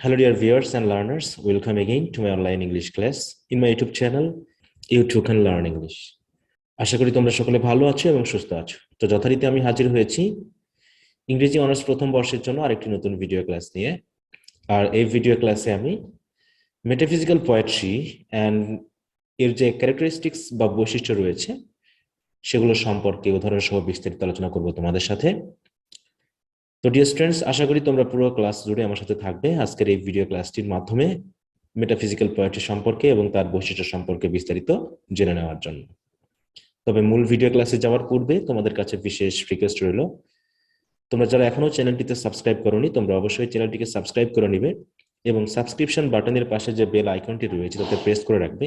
Hello, dear viewers and learners. Welcome again to my online English class in my YouTube channel. You too can learn English. আশা করি তোমরা সকলে ভালো আছো এবং সুস্থ আছো। তো যথারীতি আমি হাজির হয়েছি ইংরেজি অনার্স প্রথম বর্ষের জন্য আরেকটি নতুন ভিডিও ক্লাস নিয়ে। আর এই ভিডিও ক্লাসে আমি মেটাফিজিক্যাল পোয়েট্রি অ্যান্ড এর যে ক্যারেক্টারিস্টিক্স বা বৈশিষ্ট্য রয়েছে সেগুলো সম্পর্কে উদাহরণ সহ বিস্তারিত আলোচনা করব তোমাদের সাথে। তো ডিয়ার স্টুডেন্টস, আশা করি তোমরা পুরো ক্লাস জুড়ে আমার সাথে থাকবে আজকের এই ভিডিও ক্লাসটির মাধ্যমে মেটাফিজিক্যাল পোয়েট্রি সম্পর্কে এবং তার বৈশিষ্ট্য সম্পর্কে বিস্তারিত জেনে নেওয়ার জন্য। তবে মূল ভিডিও ক্লাসে যাওয়ার পূর্বে তোমাদের কাছে বিশেষ রিকোয়েস্ট রইল, তোমরা যারা এখনো চ্যানেলটিতে সাবস্ক্রাইব করোনি তোমরা অবশ্যই চ্যানেলটিকে সাবস্ক্রাইব করে নিবে এবং সাবস্ক্রিপশন বাটনের পাশে যে বেল আইকনটি রয়েছে তাতে প্রেস করে রাখবে,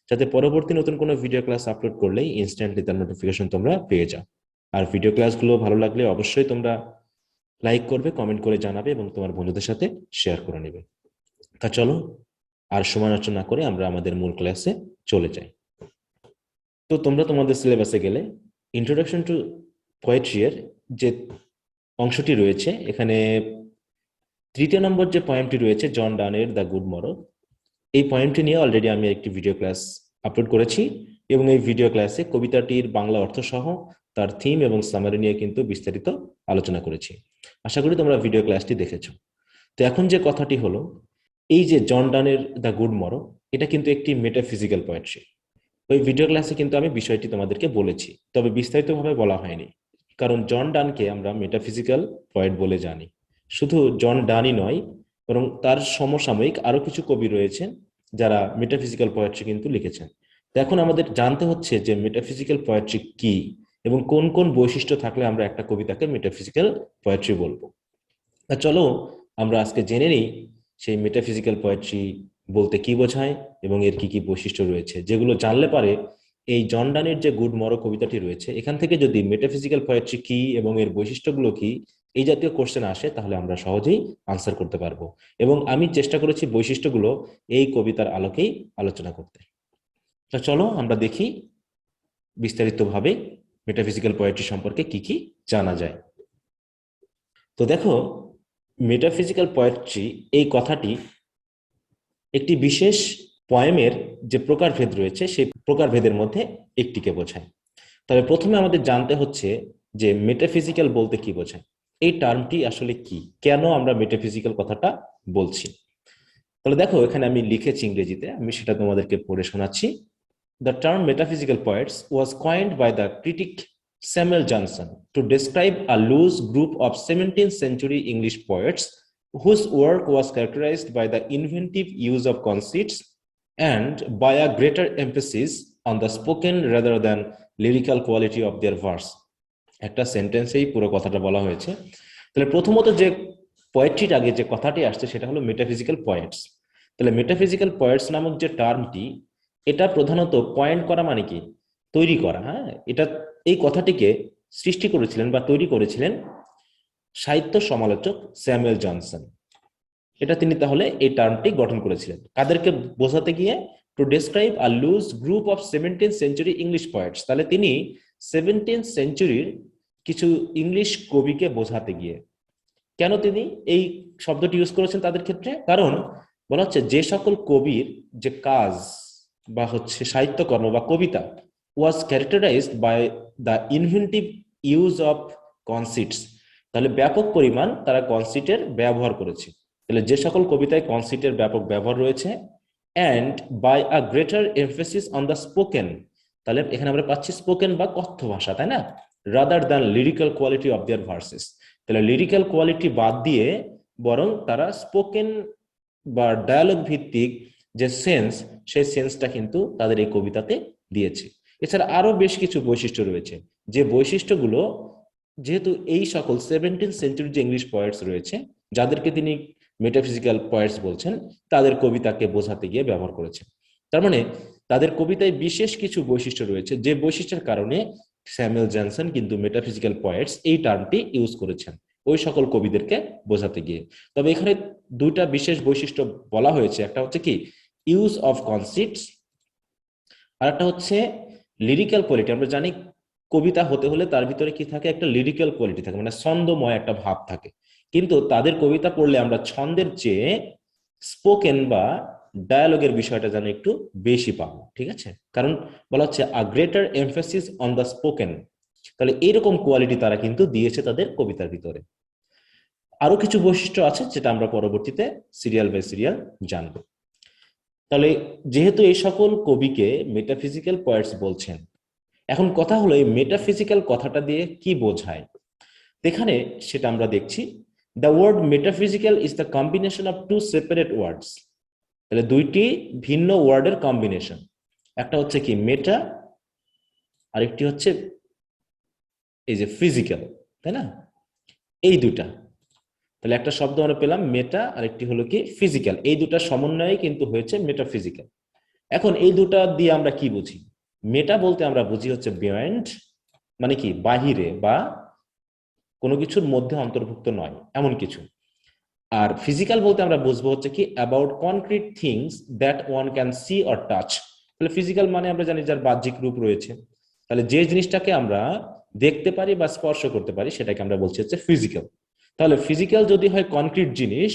যাতে পরবর্তী নতুন কোনো ভিডিও ক্লাস আপলোড করলেই ইনস্ট্যান্টলি তার নোটিফিকেশন তোমরা পেয়ে যাও। আর ভিডিও ক্লাসগুলো ভালো লাগলে অবশ্যই তোমরা লাইক করবে, কমেন্ট করে জানাবে এবং তোমার বন্ধুদের সাথে শেয়ার করে নেবে। তা চলো আর সময় নষ্ট না করে আমরা আমাদের মূল ক্লাসে চলে যাই। তো তোমরা তোমাদের সিলেবাসে গেলে ইন্ট্রোডাকশন টু পোয়েট্রি এর যে অংশটি রয়েছে, এখানে 3য় নম্বর যে পয়েমটি রয়েছে জন ডানের দ্য গুড মরো, এই পয়েমটি নিয়ে অলরেডি আমি একটি ভিডিও ক্লাস আপলোড করেছি এবং এই ভিডিও ক্লাসে কবিতাটির বাংলা অর্থ সহ তার থিম এবং সামারি নিয়ে কিন্তু বিস্তারিত আলোচনা করেছি। আশা করি তোমরা ভিডিও ক্লাসটি দেখেছো। তো এখন যে কথাটি হলো, এই যে জন ডানের দ্য গুড মরো, এটা কিন্তু একটি মেটাফিজিক্যাল পোয়েট্রি। ওই ভিডিও ক্লাসে কিন্তু আমি বিষয়টি তোমাদেরকে বলেছি, তবে বিস্তারিতভাবে বলা হয়নি, কারণ জন ডানকে আমরা মেটাফিজিক্যাল পোয়েট বলে জানি। শুধু জন ডানই নয়, বরং তার সমসাময়িক আরো কিছু কবি রয়েছেন যারা মেটাফিজিক্যাল পোয়েট্রি কিন্তু লিখেছেন। তো এখন আমাদের জানতে হচ্ছে যে মেটাফিজিক্যাল পোয়েট্রি কি এবং কোন কোন বৈশিষ্ট্য থাকলে আমরা একটা কবিতাকে মেটাফিজিক্যাল পোয়েট্রি বলবো। চলো আমরা আজকে জেনে নিই সেই মেটাফিজিক্যাল পোয়েট্রি বলতে কি বোঝায় এবং এর কি কি বৈশিষ্ট্য রয়েছে, যেগুলো জানলে পারে এই জন ডানের যে গুড মরো কবিতাটি রয়েছে এখান থেকে যদি মেটাফিজিক্যাল পোয়েট্রি কি এবং এর বৈশিষ্ট্যগুলো কি এই জাতীয় কোশ্চেন আসে তাহলে আমরা সহজেই আনসার করতে পারবো। এবং আমি চেষ্টা করেছি বৈশিষ্ট্যগুলো এই কবিতার আলোকেই আলোচনা করতে। তো চলো আমরা দেখি বিস্তারিতভাবে মেটাফিজিক্যাল পোয়েট্রি সম্পর্কে কি কি জানা যায়। তো দেখো, মেটাফিজিক্যাল পোয়েট্রি এই কথাটি একটি বিশেষ পয়েমের যে প্রকারভেদ রয়েছে সেই প্রকারভেদের মধ্যে একটিকে বোঝায়। তবে প্রথমে আমাদের জানতে হচ্ছে যে মেটাফিজিক্যাল বলতে কি বোঝায়, এই টার্মটি আসলে কি, কেন আমরা মেটাফিজিক্যাল কথাটা বলছি। তাহলে দেখো, এখানে আমি লিখেছি ইংরেজিতে, আমি সেটা তোমাদেরকে পড়ে শোনাচ্ছি। The term metaphysical poets was coined by the critic Samuel Johnson to describe a loose group of 17th century English poets whose work was characterized by the inventive use of conceits and by a greater emphasis on the spoken rather than lyrical quality of their verse. একটা সেন্টেন্সেই পুরো কথাটা বলা হয়েছে। তাহলে প্রথমত যে পোয়েট্রির আগে যে কথাটি আসছে সেটা হলো মেটাফিজিক্যাল পোয়েটস। তাহলে মেটাফিজিক্যাল পোয়েটস নামক যে টার্মটি, এটা প্রধানত পয়েন্ট করা মানে কি, তৈরি করা। হ্যাঁ, এটা এই কথাটিকে সৃষ্টি করেছিলেন বা তৈরি করেছিলেন সাহিত্য সমালোচক স্যামুয়েল জনসন। এটা তিনি তাহলে এই টার্মটি গঠন করেছিলেন কাদেরকে বোঝাতে গিয়ে? To describe a loose group of 17th century English poets. তাহলে তিনি 17th সেঞ্চুরির কিছু ইংলিশ কবিকে বোঝাতে গিয়ে। কেন তিনি এই শব্দটি ইউজ করেছেন তাদের ক্ষেত্রে? কারণ বলা হচ্ছে যে সকল কবির যে কাজ বা হচ্ছে সাহিত্যকর্ম বা কবিতা was characterized by the inventive use of conceits, তাহলে ব্যাপক পরিমাণ তারা কনসিটের ব্যবহার করেছে। তাহলে যে সকল কবিতায় কনসিটের ব্যাপক ব্যবহার রয়েছে, and by a greater emphasis on the spoken, তাহলে এখানে আমরা পাচ্ছি স্পোকেন বা কথ্য ভাষা, তাই না, rather than lyrical quality of their versus. তাহলে লিরিক্যাল কোয়ালিটি বাদ দিয়ে বরং তারা স্পোকেন বা ডায়ালগ ভিত্তিক যে সেন্স, সেই সেন্সটা কিন্তু তাদের এই কবিতাতে দিয়েছে। এছাড়া আরো বেশ কিছু বৈশিষ্ট্য রয়েছে, যে বৈশিষ্ট্যগুলো যেহেতু এই সকল 17th সেঞ্চুরি যে ইংলিশ পোয়েটস রয়েছে যাদেরকে তিনি মেটাফিজিক্যাল পোয়েটস বলছেন, তাদের কবিতাকে বোঝাতে গিয়ে ব্যবহার করেছেন। তার মানে তাদের কবিতায় বিশেষ কিছু বৈশিষ্ট্য রয়েছে, যে বৈশিষ্ট্যের কারণে স্যামুয়েল জনসন কিন্তু মেটাফিজিক্যাল পোয়েটস এই টার্মটি ইউজ করেছেন ওই সকল কবিদেরকে বোঝাতে গিয়ে। তবে এখানে দুইটা বিশেষ বৈশিষ্ট্য বলা হয়েছে, একটা হচ্ছে কি ইউজ অফ কনসিটস, আর একটা হচ্ছে লিরিক্যাল কোয়ালিটি। আমরা জানি কবিতা হতে হলে তার ভিতরে কি থাকে, একটা লিরিক্যাল কোয়ালিটি থাকে, মানে ছন্দময় একটা ভাব থাকে। কিন্তু তাদের কবিতা পড়লে আমরা ছন্দের চেয়ে স্পোকেন বা ডায়ালগের বিষয়টা যেন একটু বেশি পাবো, ঠিক আছে? কারণ বলা হচ্ছে আ greater emphasis on the spoken, তাহলে এইরকম কোয়ালিটি তারা কিন্তু দিয়েছে তাদের কবিতার ভিতরে। আরো কিছু বৈশিষ্ট্য আছে যেটা আমরা পরবর্তীতে সিরিয়াল বাই সিরিয়াল জানবো। তাহলে যেহেতু এই সকল কবিকে মেটাফিজিক্যাল পোয়েটস বলছেন, এখন কথা হলো এই মেটাফিজিক্যাল কথাটা দিয়ে কি বোঝায় এখানে, সেটা আমরা দেখছি। The word metaphysical is the combination of two separate words, তাহলে দুইটি ভিন্ন ওয়ার্ডের কম্বিনেশন, একটা হচ্ছে কি মেটা, আরেকটি হচ্ছে এই যে ফিজিক্যাল, তাই না? এই দুটা, তাহলে একটা শব্দ আমরা পেলাম মেটা, আরেকটি হলো কি ফিজিক্যাল, এই দুটা সমন্বয়ে কিন্তু হয়েছে মেটাফিজিক্যাল। এখন এই দুটা দিয়ে আমরা কি বুঝি? মেটা বলতে আমরা বুঝি হচ্ছে বিয়ন্ড, মানে কি বাহিরে বা কোনো কিছুর মধ্যে অন্তর্ভুক্ত নয় এমন কিছু। আর ফিজিক্যাল বলতে আমরা বুঝবো হচ্ছে কি about concrete things that one can see or touch. তাহলে ফিজিক্যাল মানে আমরা জানি যার বাহ্যিক রূপ রয়েছে, তাহলে যে জিনিসটাকে আমরা দেখতে পারি বা স্পর্শ করতে পারি সেটাকে আমরা বলছি হচ্ছে ফিজিক্যাল। তাহলে ফিজিক্যাল যদি হয় কনক্রিট জিনিস,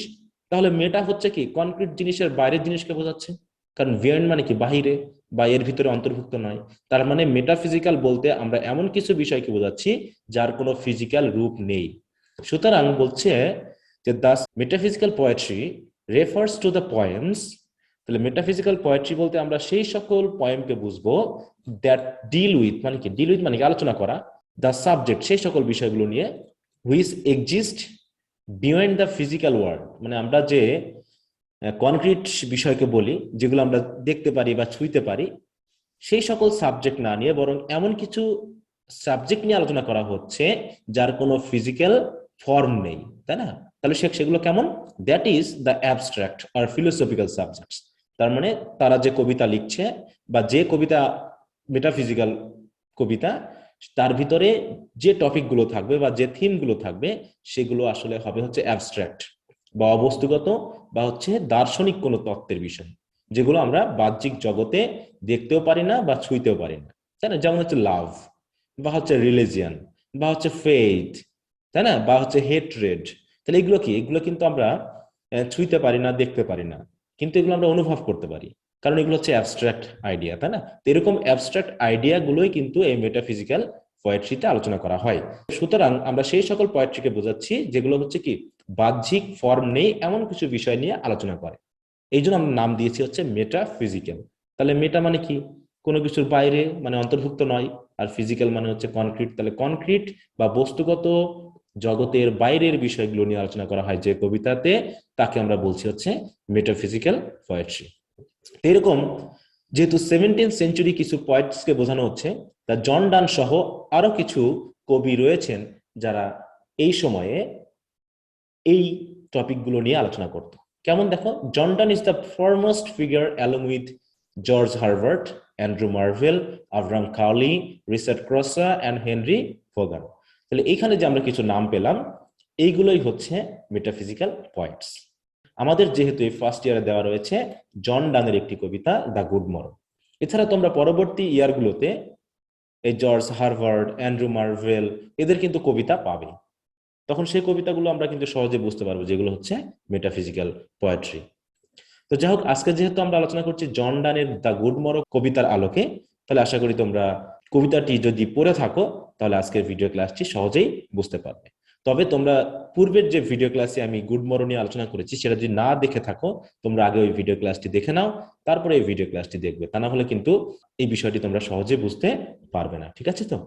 তাহলে মেটা হচ্ছে কি কনক্রিট জিনিসের বাইরের জিনিসকে বোঝাচ্ছে, কারণ বিয়ন্ড মানে কি বাহিরে বা এর ভিতরে অন্তর্ভুক্ত নয়। তার মানে মেটাফিজিক্যাল বলতে আমরা এমন কিছু বিষয়কে বোঝাচ্ছি যার কোনো ফিজিক্যাল রূপ নেই। সুতরাং বলছে যে thus metaphysical poetry refers to the poems, তাহলে মেটাফিজিক্যাল পোয়েট্রি বলতে আমরা সেই সকল পয়েমকে বুঝবো দ্যাট ডিল উইথ, মানে কি ডিল উইথ মানে কি আলোচনা করা, দ্য সাবজেক্ট সেই সকল বিষয়গুলো নিয়ে, which exist beyond the physical world, মানে আমরা যে কনক্রিট বিষয়কে বলি যেগুলো আমরা দেখতে পারি বা ছুঁইতে পারি, সেই সকল সাবজেক্ট না নিয়ে বরং এমন কিছু সাবজেক্ট নিয়ে আলোচনা করা হচ্ছে যার কোনো ফিজিক্যাল ফর্ম নেই, তাই না? তাহলে সেগুলো কেমন? দ্যাট ইজ দ্য অ্যাবস্ট্রাক্ট আর ফিলোসফিক্যাল সাবজেক্টস। তার মানে তারা যে কবিতা লিখছে বা যে কবিতা মেটাফিজিক্যাল কবিতা, তার ভিতরে যে টপিকগুলো থাকবে বা যে থিমগুলো থাকবে সেগুলো আসলে হবে হচ্ছে অ্যাবস্ট্রাক্ট বা অবস্তুগত বা হচ্ছে দার্শনিক কোনো তত্ত্বের বিষয়, যেগুলো আমরা বাহ্যিক জগতে দেখতেও পারি না বা ছুঁইতেও পারি না, তাই না? যেমন হচ্ছে লাভ বা হচ্ছে রিলিজিয়ান বা হচ্ছে ফেইথ, তাই না? বা হচ্ছে হেট্রেড। তাহলে এগুলো কি? এগুলো কিন্তু আমরা ছুঁইতে পারি না, দেখতে পারি না, কিন্তু এগুলো আমরা অনুভব করতে পারি, কারণ এগুলো হচ্ছে অ্যাবস্ট্রাক্ট আইডিয়া, তাই না? তো এরকম অ্যাবস্ট্রাক্ট আইডিয়া গুলোই কিন্তু এই মেটাফিজিক্যাল পোয়েট্রিতে আলোচনা করা হয়। সুতরাং আমরা সেই সকল পোয়েট্রিকে বোঝাচ্ছি যেগুলো হচ্ছে কি বাহ্যিক ফর্ম নেই এমন কিছু বিষয় নিয়ে আলোচনা করে, এই জন্য আমরা নাম দিয়েছি হচ্ছে মেটাফিজিক্যাল। তাহলে মেটা মানে কি কোনো কিছুর বাইরে মানে অন্তর্ভুক্ত নয়, আর ফিজিক্যাল মানে হচ্ছে কনক্রিট, তাহলে কনক্রিট বা বস্তুগত জগতের বাইরের বিষয়গুলো নিয়ে আলোচনা করা হয় যে কবিতাতে, তাকে আমরা বলছি হচ্ছে মেটাফিজিক্যাল পোয়েট্রি। এরকম যেহেতু 17th সেঞ্চুরি কিছু পয়েটসকে বোঝানো হচ্ছে, তা জন ডান সহ আরো কিছু কবি রয়েছেন যারা এই সময়ে এই টপিকগুলো নিয়ে আলোচনা করত। কেমন দেখো, John Donne is the foremost figure along with George Herbert, Andrew Marvell, Abraham Cowley, Richard Crashaw and Henry ফোগান। তাহলে এখানে যে আমরা কিছু নাম পেলাম, এইগুলোই হচ্ছে মেটাফিজিক্যাল পয়েন্টস। আমাদের যেহেতু এই ফার্স্ট ইয়ারে দেওয়া রয়েছে জন ডানের একটি কবিতা দ্য গুড মর্ন, এছাড়া তোমরা পরবর্তী ইয়ারগুলোতে এই জর্জ হারভার্ড, অ্যান্ড্রু মার্ভেল এদের কিন্তু কবিতা পাবে, তখন সেই কবিতাগুলো আমরা কিন্তু সহজে বুঝতে পারবো যেগুলো হচ্ছে মেটাফিজিক্যাল পোয়েট্রি। তো যাই হোক, আজকে যেহেতু আমরা আলোচনা করছি জন ডানের দ্য গুড মর্ন কবিতার আলোকে, তাহলে আশা করি তোমরা কবিতাটি যদি পড়ে থাকো তাহলে আজকের ভিডিও ক্লাসটি সহজেই বুঝতে পারবে। তবে তোমরা পূর্বের যে ভিডিও ক্লাসে আমি গুড মর্ন নিয়ে আলোচনা করেছি সেটা যদি না দেখে থাকো, তোমরা আগে ওই ভিডিও ক্লাসটি দেখে নাও, তারপরে এই ভিডিও ক্লাসটি দেখবে, তা না হলে কিন্তু এই বিষয়টি তোমরা সহজে বুঝতে পারবে না, ঠিক আছে? তো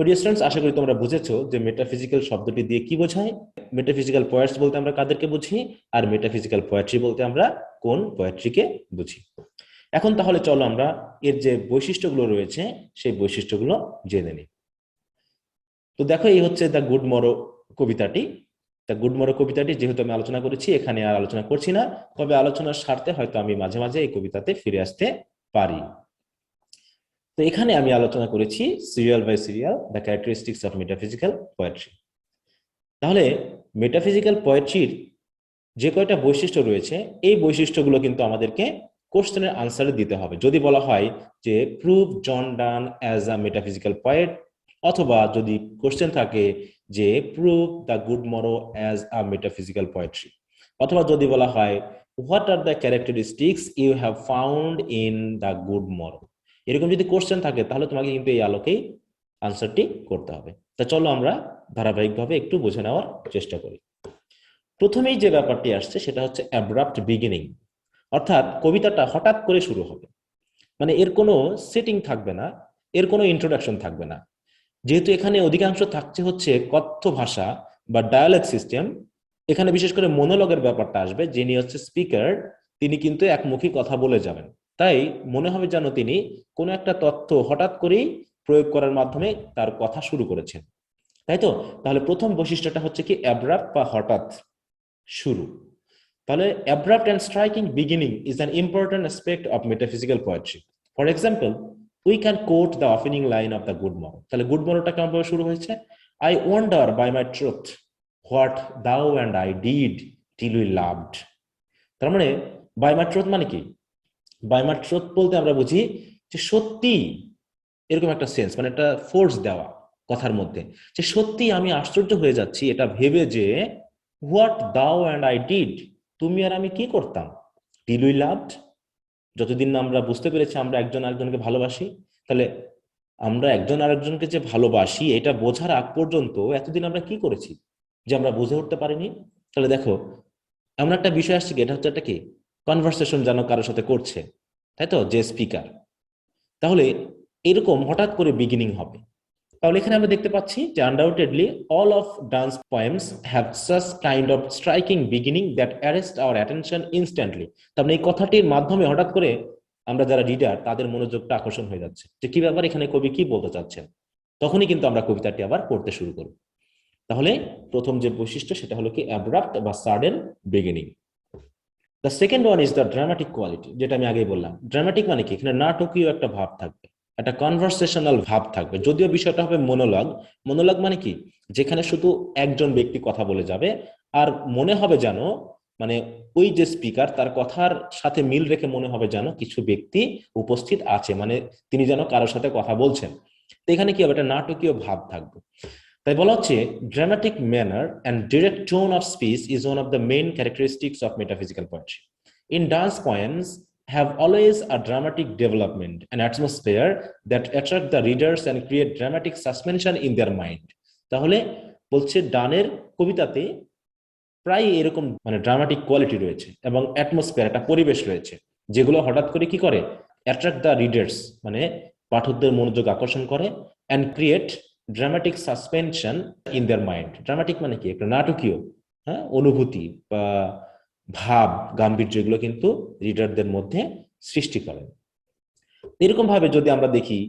ডিয়ার স্টুডেন্টস, আশা করি তোমরা বুঝেছো যে মেটাফিজিক্যাল শব্দটি দিয়ে কি বোঝায়। মেটাফিজিক্যাল পোয়েটস বলতে আমরা কাদেরকে বুঝি, আর মেটাফিজিক্যাল পোয়েট্রি বলতে আমরা কোন পোয়েট্রিকে বুঝি। এখন তাহলে চলো আমরা এর যে বৈশিষ্ট্যগুলো রয়েছে সেই বৈশিষ্ট্যগুলো জেনে নিই। তো দেখো, এই হচ্ছে দ্য গুড মরো কবিতাটি। দ্য গুড মরো কবিতাটি যেহেতু আমি আলোচনা করেছি, এখানে আর আলোচনা করছি না, তবে আলোচনার স্বার্থে হয়তো আমি মাঝে মাঝে এই কবিতাতে ফিরে আসতে পারি। তো এখানে আমি আলোচনা করেছি serial by serial the characteristics of metaphysical poetry. তাহলে মেটাফিজিক্যাল পোয়েট্রির যে কয়টা বৈশিষ্ট্য রয়েছে, এই বৈশিষ্ট্যগুলো কিন্তু আমাদেরকে কোশ্চেনের আনসারে দিতে হবে। যদি বলা হয় যে prove John Donne as a metaphysical poet, অথবা যদি কোশ্চেন থাকে যে prove the Good Morrow as a metaphysical poetry, অথবা যদি বলা হয় what are the characteristics you have found in the Good Morrow, এরকম যদি কোশ্চেন থাকে তাহলে তোমাকে কিন্তু এই আলোকেই আনসারটি করতে হবে। তা চলো আমরা ধারাবাহিকভাবে একটু বুঝে নেওয়ার চেষ্টা করি। প্রথমেই যে ব্যাপারটি আসছে সেটা হচ্ছে অ্যাব্রাপ্ট বিগিনিং, অর্থাৎ কবিতাটা হঠাৎ করে শুরু হবে, মানে এর কোনো সেটিং থাকবে না, এর কোনো ইন্ট্রোডাকশন থাকবে না। যেহেতু এখানে অধিকাংশ থাকছে হচ্ছে কথ্য ভাষা বা ডায়ালগ সিস্টেম, এখানে বিশেষ করে মনোলগের ব্যাপারটা আসবে। যিনি হচ্ছে স্পিকার তিনি কিন্তু একমুখী কথা বলে যাবেন, তাই মনে হবে যেন তিনি কোনো একটা তথ্য হঠাৎ করেই প্রয়োগ করার মাধ্যমে তার কথা শুরু করেছেন, তাই তো? তাহলে প্রথম বৈশিষ্ট্যটা হচ্ছে কি অ্যাব্রাপ্ট বা হঠাৎ শুরু। তাহলে abrupt and striking beginning is an important aspect of metaphysical poetry. For example, we can quote the opening line of the Good Morrow. তাহলে গুড মরোটা কেমন ভাবে শুরু হয়েছে? I wonder by my truth what thou and I did till we loved. তার মানে by my truth মানে কি? by my truth বলতে আমরা বুঝি যে সত্যি, এরকম একটা সেন্স, মানে একটা ফোর্স দেওয়া কথার মধ্যে, যে সত্যি আমি আশ্চর্য হয়ে যাচ্ছি এটা ভেবে যে হোয়াট দাও অ্যান্ড আই ডিড, তুমি আর আমি কি করতাম, টিল উই লাভড, যতদিন না আমরা বুঝতে পেরেছি আমরা একজন আরেকজনকে ভালোবাসি। তাহলে আমরা একজন আরেকজনকে যে ভালোবাসি এটা বোঝার আগ পর্যন্ত এতদিন আমরা কি করেছি যে আমরা বুঝে উঠতে পারিনি। তাহলে দেখো এমন একটা বিষয় আসছে কি, এটা হচ্ছে একটা কি কনভারসেশন যেন কারোর সাথে করছে, তাই তো, যে স্পিকার। তাহলে এরকম হঠাৎ করে বিগিনিং হবে। তাহলে এখানে আমরা দেখতে পাচ্ছি যে undoubtedly all of dance poems have such kind of striking beginning that arrest hour attention instantly. তার মানে এই কথাটির মাধ্যমে হঠাৎ করে আমরা যারা রিডার তাদের মনোযোগটা আকর্ষণ হয়ে যাচ্ছে যে কি ব্যাপার, এখানে কবি কি বলতে চাচ্ছেন। তখনই কিন্তু আমরা কবিতাটি আবার পড়তে শুরু করব। তাহলে প্রথম যে বৈশিষ্ট্য সেটা হলো কি অ্যাব্রাপ্ট বা sudden beginning. The second one is the dramatic quality, যেটা আমি আগেই বললাম। ড্রামাটিক মানে কি, এখানে নাটকীয় একটা ভাব থাকবে, একটা কনভারসেশনাল ভাব থাকবে, যদিও বিষয়টা হবে মনোলগ। মনোলগ মানে কি, যেখানে শুধু একজন ব্যক্তি কথা বলে যাবে আর মনে হবে যেন, মানে ওই যে স্পিকার তার কথার সাথে মিল রেখে মনে হবে যেন কিছু ব্যক্তি উপস্থিত আছে, মানে তিনি যেন কারোর সাথে কথা বলছেন। তো এখানে কি হবে, একটা নাটকীয় ভাব থাকবে। তাই বলা হচ্ছে dramatic manner and direct tone of speech is one of the main characteristics of metaphysical poetry. In dance poems have always a dramatic development, an atmosphere that attract the readers and create dramatic suspension in their mind. তাহলে বলছে ডানের কবিতাতে প্রায় এরকম মানে dramatic quality রয়েছে এবং atmosphere, একটা পরিবেশ রয়েছে যেগুলো হঠাৎ করে কি করে, অ্যাট্রাক্ট দ্য রিডার্স, মানে পাঠকদের মনোযোগ আকর্ষণ করে, and create dramatic suspension in their mind. Dramatic মানে কি, একটা নাটকীয় অনুভূতি বা ভাব গাম্ভীর্য, এগুলো কিন্তু রিডারদের মধ্যে সৃষ্টি করে। এরকম ভাবে যদি আমরা দেখি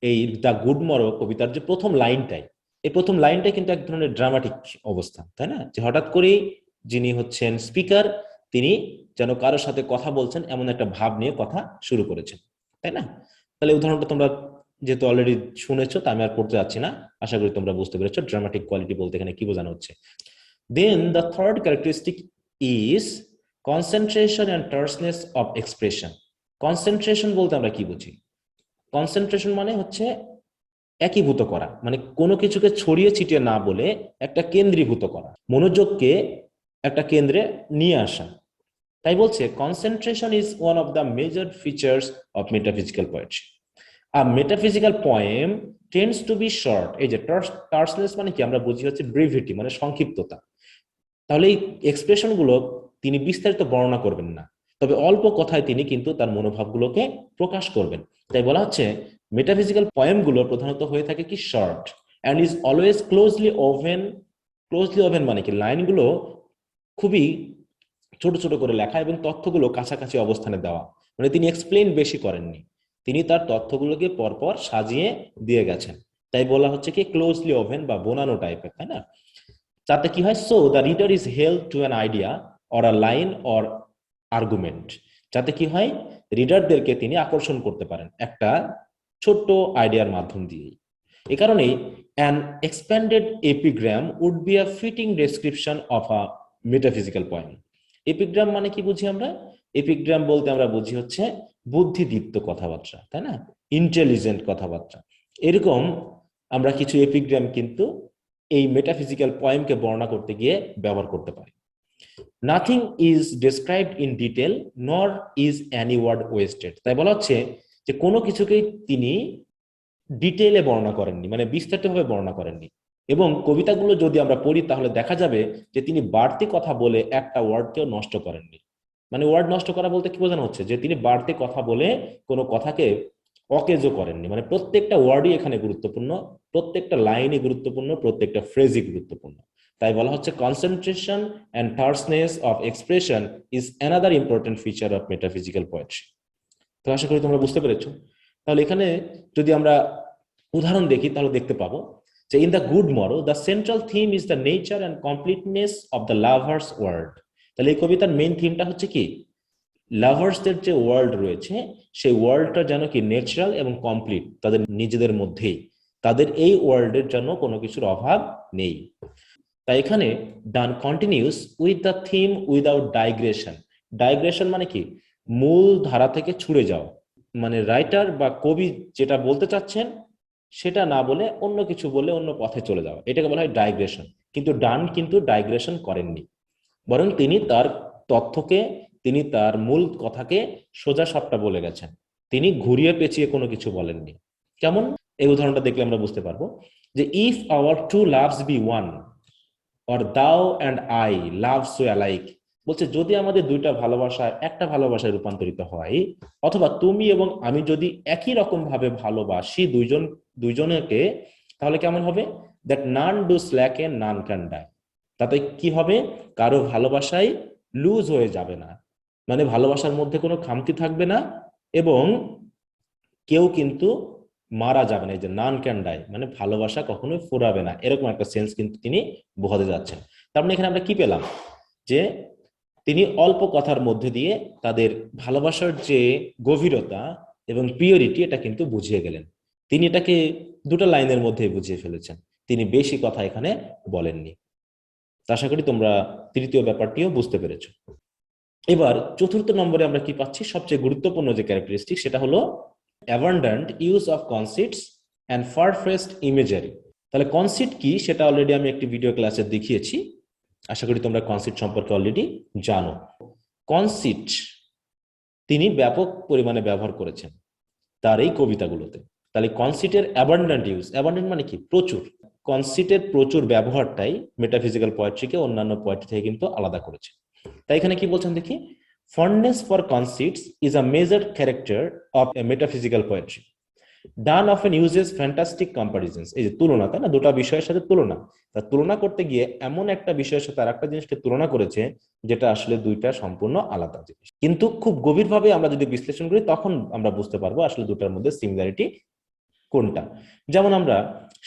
এই দ্য গুড মরো কবিতার যে প্রথম লাইনটাই, এই প্রথম লাইনটাই কিন্তু এক ধরনের ড্রামাটিক অবস্থা, তাই না? যে হঠাৎ করেই যিনি হচ্ছেন স্পিকার তিনি যেন কারোর সাথে কথা বলছেন এমন একটা ভাব নিয়ে কথা শুরু করেছেন, তাই না? তাহলে উদাহরণটা তোমরা যেহেতু অলরেডি শুনেছো তা আমি আর পড়তে যাচ্ছি না, আশা করি তোমরা বুঝতে পেরেছো ড্রামাটিক কোয়ালিটি বলতে এখানে কি বোঝানো হচ্ছে। Then the third characteristic is concentration and terseness of expression. Concentration বলতে আমরা কি বুঝি? কনসেন্ট্রেশন মানে হচ্ছে একীভূত করা, মানে কোনো কিছুকে ছড়িয়ে ছিটিয়ে না বলে একটা কেন্দ্রীভূত করা, মনোযোগকে একটা কেন্দ্রে নিয়ে আসা। তাই বলছে concentration is one of the major features of metaphysical poetry. A metaphysical poem tends to be short. এই যে টার্সনেস মানে কি, আমরা বুঝি হচ্ছে ব্রিভিটি, মানে সংক্ষিপ্ততা। তাহলে এই এক্সপ্রেশন গুলো তিনি বিস্তারিত বর্ণনা করবেন না, তবে অল্প কথায় তিনি কিন্তু তার মনোভাবগুলোকে প্রকাশ করবেন। তাই বলা হচ্ছে মেটাফিজিক্যাল পয়েম গুলো প্রধানত হয়ে থাকে কি short and is always closely oven. Closely oven মানে কি, লাইনগুলো খুবই ছোট ছোট করে লেখা এবং তথ্যগুলো কাছাকাছি অবস্থানে দেওয়া, মানে তিনি এক্সপ্লেইন বেশি করেননি, তিনি তার তথ্যগুলোকে পরপর সাজিয়ে দিয়ে গেছেন। তাই বলা হচ্ছে কি ক্লোজলি ওভেন বা বোনানো টাইপের, তাই না? যাতে কি হয়, so the reader is held to an idea or a line or argument. যাতে কি হয়, রিডারদেরকে তিনি আকর্ষণ করতে পারেন একটা ছোট্ট আইডিয়ার মাধ্যম দিয়েই। এ কারণেই an expanded epigram would be a fitting description of a metaphysical point. Epigram মানে কি বুঝি আমরা? এপিগ্রাম বলতে আমরা বুঝি হচ্ছে বুদ্ধিদীপ্ত কথাবার্তা, তাই না, ইন্টেলিজেন্ট কথাবার্তা। এরকম আমরা কিছু এপিগ্রাম কিন্তু এই মেটাফিজিক্যাল পয়েমকে বর্ণনা করতে গিয়ে ব্যবহার করতে পারি। Nothing is described in detail নর ইজ এনি ওয়ার্ড ওয়েস্টেড। তাই বলা হচ্ছে যে কোনো কিছুকেই তিনি ডিটেইলে বর্ণনা করেননি, মানে বিস্তারিতভাবে বর্ণনা করেননি। এবং কবিতাগুলো যদি আমরা পড়ি তাহলে দেখা যাবে যে তিনি বাড়তি কথা বলে একটা ওয়ার্ডকেও নষ্ট করেননি। মানে ওয়ার্ড নষ্ট করা বলতে কি বোঝানো হচ্ছে, যে তিনি বাড়তি কথা বলে কোনো কথাকে অকেজো করেননি। মানে প্রত্যেকটা ওয়ার্ডই এখানে গুরুত্বপূর্ণ, প্রত্যেকটা লাইনই গুরুত্বপূর্ণ, প্রত্যেকটা ফ্রেজই গুরুত্বপূর্ণ। তাই বলা হচ্ছে concentration and terseness of expression is another important feature of metaphysical poetry. তো আশা করি তোমরা বুঝতে পেরেছো। তাহলে এখানে যদি আমরা উদাহরণ দেখি তাহলে দেখতে পাবো যে in the Good morrow the central theme is the nature and completeness of the lovers world. তাহলে এই কবিতার মেইন থিমটা হচ্ছে কি, লাভার্সদের যে ওয়ার্ল্ড রয়েছে সেই ওয়ার্ল্ডটা যেন কি ন্যাচারাল এবং কমপ্লিট, তাদের নিজেদের মধ্যেই, তাদের এই ওয়ার্ল্ডের জন্য কোনো কিছুর অভাব নেই। তাই এখানে Donne continues with the theme without digression. Digression মানে কি, মূল ধারা থেকে ছুড়ে যাওয়া, মানে রাইটার বা কবি যেটা বলতে চাচ্ছেন সেটা না বলে অন্য কিছু বলে অন্য পথে চলে যাওয়া, এটাকে বলা হয় ডাইগ্রেশন। কিন্তু ডান কিন্তু ডাইগ্রেশন করেননি, বরং তিনি তার তথ্যকে, তিনি তার মূল কথাকে সোজা সাপটা বলে গেছেন, তিনি ঘুরিয়ে পেঁচিয়ে কোনো কিছু বলেননি। কেমন, এই উদাহরণটা দেখলে আমরা বুঝতে পারবো যে if our two loves be one or thou and I love so alike. বলছে যদি আমাদের দুইটা ভালোবাসা একটা ভালোবাসায় রূপান্তরিত হয়, অথবা তুমি এবং আমি যদি একই রকম ভাবে ভালোবাসি দুইজনকে, তাহলে কেমন হবে, that none do slacken none can die. তাতে কি হবে, কারো ভালোবাসায় লুজ হয়ে যাবে না, মানে ভালোবাসার মধ্যে কোনো খামতি থাকবে না, এবং কেউ কিন্তু মারা যাবে না। এই যে নান ক্যান ডাই মানে ভালোবাসা কখনোই ফুরাবে না, এরকম একটা সেন্স কিন্তু তিনি বোঝাতে যাচ্ছেন। তার মানে এখানে আমরা কি পেলাম, যে তিনি অল্প কথার মধ্যে দিয়ে তাদের ভালোবাসার যে গভীরতা এবং পিওরিটি এটা কিন্তু বুঝিয়ে গেলেন। তিনি এটাকে দুটো লাইনের মধ্যে বুঝিয়ে ফেলেছেন, তিনি বেশি কথা এখানে বলেননি। আশা করি তোমরা তৃতীয় ব্যাপারটিও বুঝতে পেরেছো। এবার চতুর্থ নম্বরে আমরা কি পাচ্ছি, সবচেয়ে গুরুত্বপূর্ণ যে ক্যারেক্টারিস্টিক, সেটা হলো abundant use of conceits and far fetched imagery. তাহলে কনসিট কি সেটা অলরেডি আমি একটি ভিডিও ক্লাসে দেখিয়েছি, আশা করি তোমরা কনসিট সম্পর্কে অলরেডি জানো। কনসিট তিনি ব্যাপক পরিমাণে ব্যবহার করেছেন তার এই কবিতাগুলোতে। তাহলে কনসিটের অ্যাবান্ডেন্ট ইউজ, অ্যাবান্ডেন্ট মানে কি, প্রচুর, কনসিটের প্রচুর ব্যবহারটাই মেটাফিজিক্যাল পোয়েট্রিকে অন্যান্য পোয়েট্রি থেকে কিন্তু আলাদা করেছে। তাই এখানে কি বলছেন দেখি, fondness for conceits is a major character of a metaphysical poetry. Donne often uses fantastic comparisons, এই যে তুলনা, তাই না, দুটো বিষয়ের সাথে তুলনা, তা তুলনা করতে গিয়ে এমন একটা বিষয়ের সাথে আর একটা জিনিসকে তুলনা করেছে যেটা আসলে দুইটা সম্পূর্ণ আলাদা জিনিস, কিন্তু খুব গভীরভাবে আমরা যদি বিশ্লেষণ করি তখন আমরা বুঝতে পারবো আসলে দুটার মধ্যে সিমিলারিটি কোনটা। যেমন আমরা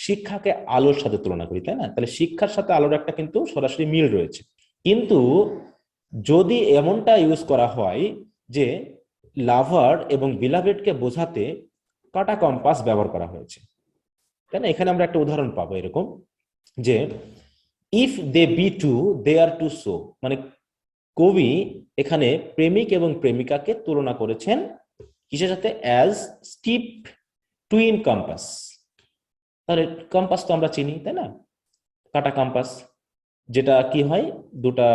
শিক্ষাকে আলোর সাথে তুলনা করি, তাই না, তাহলে শিক্ষার সাথে আলোর একটা কিন্তু সরাসরি মিল রয়েছে। কিন্তু যদি এমনটা ইউজ করা হয় যে লাভার এবং বিলাভেডকে বোঝাতে কাটা কম্পাস ব্যবহার করা হয়েছে, তাই না, এখানে আমরা একটা উদাহরণ পাবো এরকম, যে if they be two they are two so, মানে কবি এখানে প্রেমিক এবং প্রেমিকাকে তুলনা করেছেন কিসের সাথে, অ্যাজ স্টিপ টুইন কম্পাস। তাহলে কম্পাস তো আমরা চিনি, তাই না, কাটা কম্পাস, যেটা কি হয়, দুটা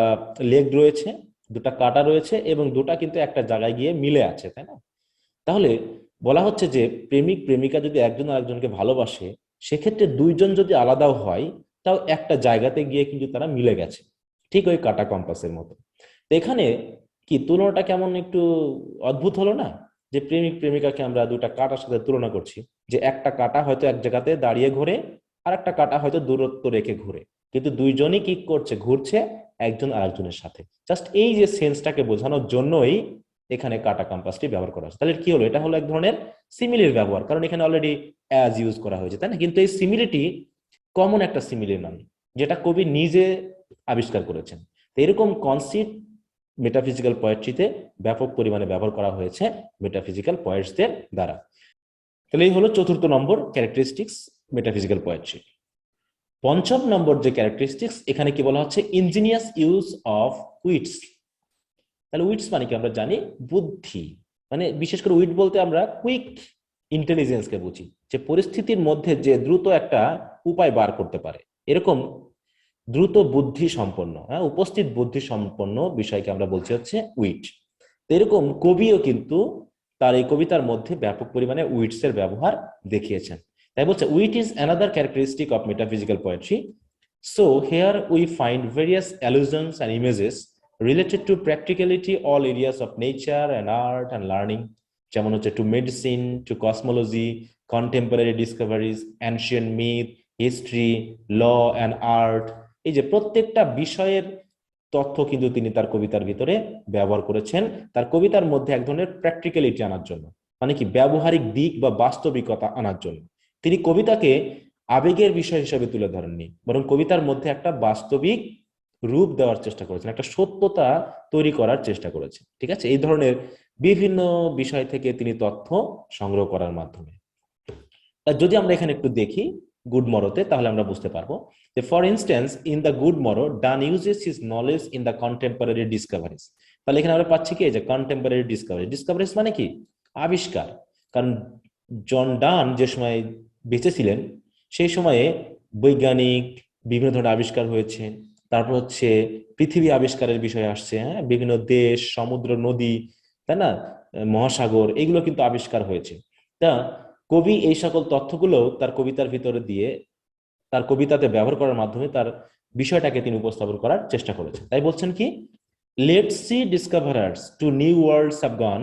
লেগ রয়েছে, দুটা কাটা রয়েছে এবং দুটা কিন্তু একটা জায়গায় গিয়ে মিলে আছে, তাই না। তাহলে বলা হচ্ছে যে প্রেমিক প্রেমিকা যদি একজন আরেকজনকে ভালোবাসে, সেক্ষেত্রে দুইজন যদি আলাদাও হয় তাও একটা জায়গাতে গিয়ে কিন্তু তারা মিলে গেছে, ঠিক ওই কাটা কম্পাসের মতো। তো এখানে কি তুলনাটা কেমন একটু অদ্ভুত হলো না, যে প্রেমিক প্রেমিকাকে আমরা দুটা কাটার সাথে তুলনা করছি, যে একটা কাটা হয়তো এক জায়গাতে দাঁড়িয়ে ঘোরে আর একটা কাটা হয়তো দূরত্ব রেখে ঘুরে, কিন্তু দুইজনই কি করছে, ঘুরছে একজন আরেকজনের সাথে। জাস্ট এই যে সেন্সটাকে বোঝানোর জন্যই এখানে কাটা কম্পাসটি ব্যবহার করা হচ্ছে। তাহলে কি হলো, এটা হলো এক ধরনের সিমিলির ব্যবহার, কারণ এখানে অলরেডি অ্যাজ ইউজ করা হয়েছে, তাই না। কিন্তু এই সিমিলিটি কমন একটা সিমিলি নয়, যেটা কবি নিজে আবিষ্কার করেছেন। তো এরকম কনসিট মেটাফিজিক্যাল পোয়েট্রিতে ব্যাপক পরিমাণে ব্যবহার করা হয়েছে মেটাফিজিক্যাল পোয়েটসদের দ্বারা। তাহলে এই হলো চতুর্থ নম্বর ক্যারেক্টারিস্টিক্স মেটাফিজিক্যাল পোয়েট্রি। পঞ্চম নম্বর যে ক্যারেক্টারিস্টিক্স, এখানে কি বলা হচ্ছে, ইঞ্জিনিয়াস ইউজ অফ উইটস। তাহলে উইটস মানে কি, আমরা জানি বুদ্ধি, মানে বিশেষ করে উইট বলতে আমরা কুইক ইন্টেলিজেন্সকে বুঝি, যে পরিস্থিতির মধ্যে যে দ্রুত একটা উপায় বার করতে পারে, এরকম দ্রুত বুদ্ধি সম্পন্ন, হ্যাঁ, উপস্থিত বুদ্ধি সম্পন্ন বিষয়কে আমরা বলছি হচ্ছে উইট। এরকম কবিও কিন্তু তার এই কবিতার মধ্যে ব্যাপক পরিমাণে উইটস এর ব্যবহার দেখিয়েছেন। তাই বলছে wit is another characteristic of metaphysical poetry. So here we find various allusions and images related to practicality all areas of nature and art and learning, যেমন হচ্ছে to medicine, to cosmology, contemporary discoveries, ancient myth, history, law and art. এই যে প্রত্যেকটা বিষয়ের তথ্য কিন্তু তিনি তার কবিতার ভিতরে ব্যবহার করেছেন, তার কবিতার মধ্যে এক ধরনের প্র্যাকটিক্যালিটি আনার জন্য, মানে কি ব্যবহারিক দিক বা বাস্তবিকতা আনার জন্য। তিনি কবিতাকে আবেগের বিষয় হিসেবে তুলে ধরেননি, বরং কবিতার মধ্যে একটা বাস্তবিক রূপ দেওয়ার চেষ্টা করেছেন, একটা সত্যতা তৈরি করার চেষ্টা করেছেন। ঠিক আছে, এই ধরনের বিভিন্ন বিষয় থেকে তিনি তথ্য সংগ্রহ করার মাধ্যমে। যদি আমরা এখানে একটু দেখি গুড মরোতে, তাহলে আমরা বুঝতে পারবো যে for instance in the Good morrow done uses his knowledge in the contemporary discoveries. তাহলে এখানে আমরা পাচ্ছি কি যে কন্টেম্পোরারি ডিসকভারি, ডিসকভারিজ মানে কি আবিষ্কার। কারণ জন ডান যে সময় বেঁচে ছিলেন সেই সময়ে বৈজ্ঞানিক বিভিন্ন ধরনের আবিষ্কার হয়েছে, তারপর হচ্ছে পৃথিবী আবিষ্কারের বিষয় আসছে, হ্যাঁ, বিভিন্ন দেশ, সমুদ্র, নদী, তাই না, মহাসাগর, এগুলো কিন্তু আবিষ্কার হয়েছে। তা কবি এই সকল তথ্যগুলো তার কবিতার ভিতরে দিয়ে তার কবিতাতে ব্যবহার করার মাধ্যমে তার বিষয়টাকে তিনি উপস্থাপন করার চেষ্টা করেছেন। তাই বলছেন কি, let sea discoverers to new worlds have gone,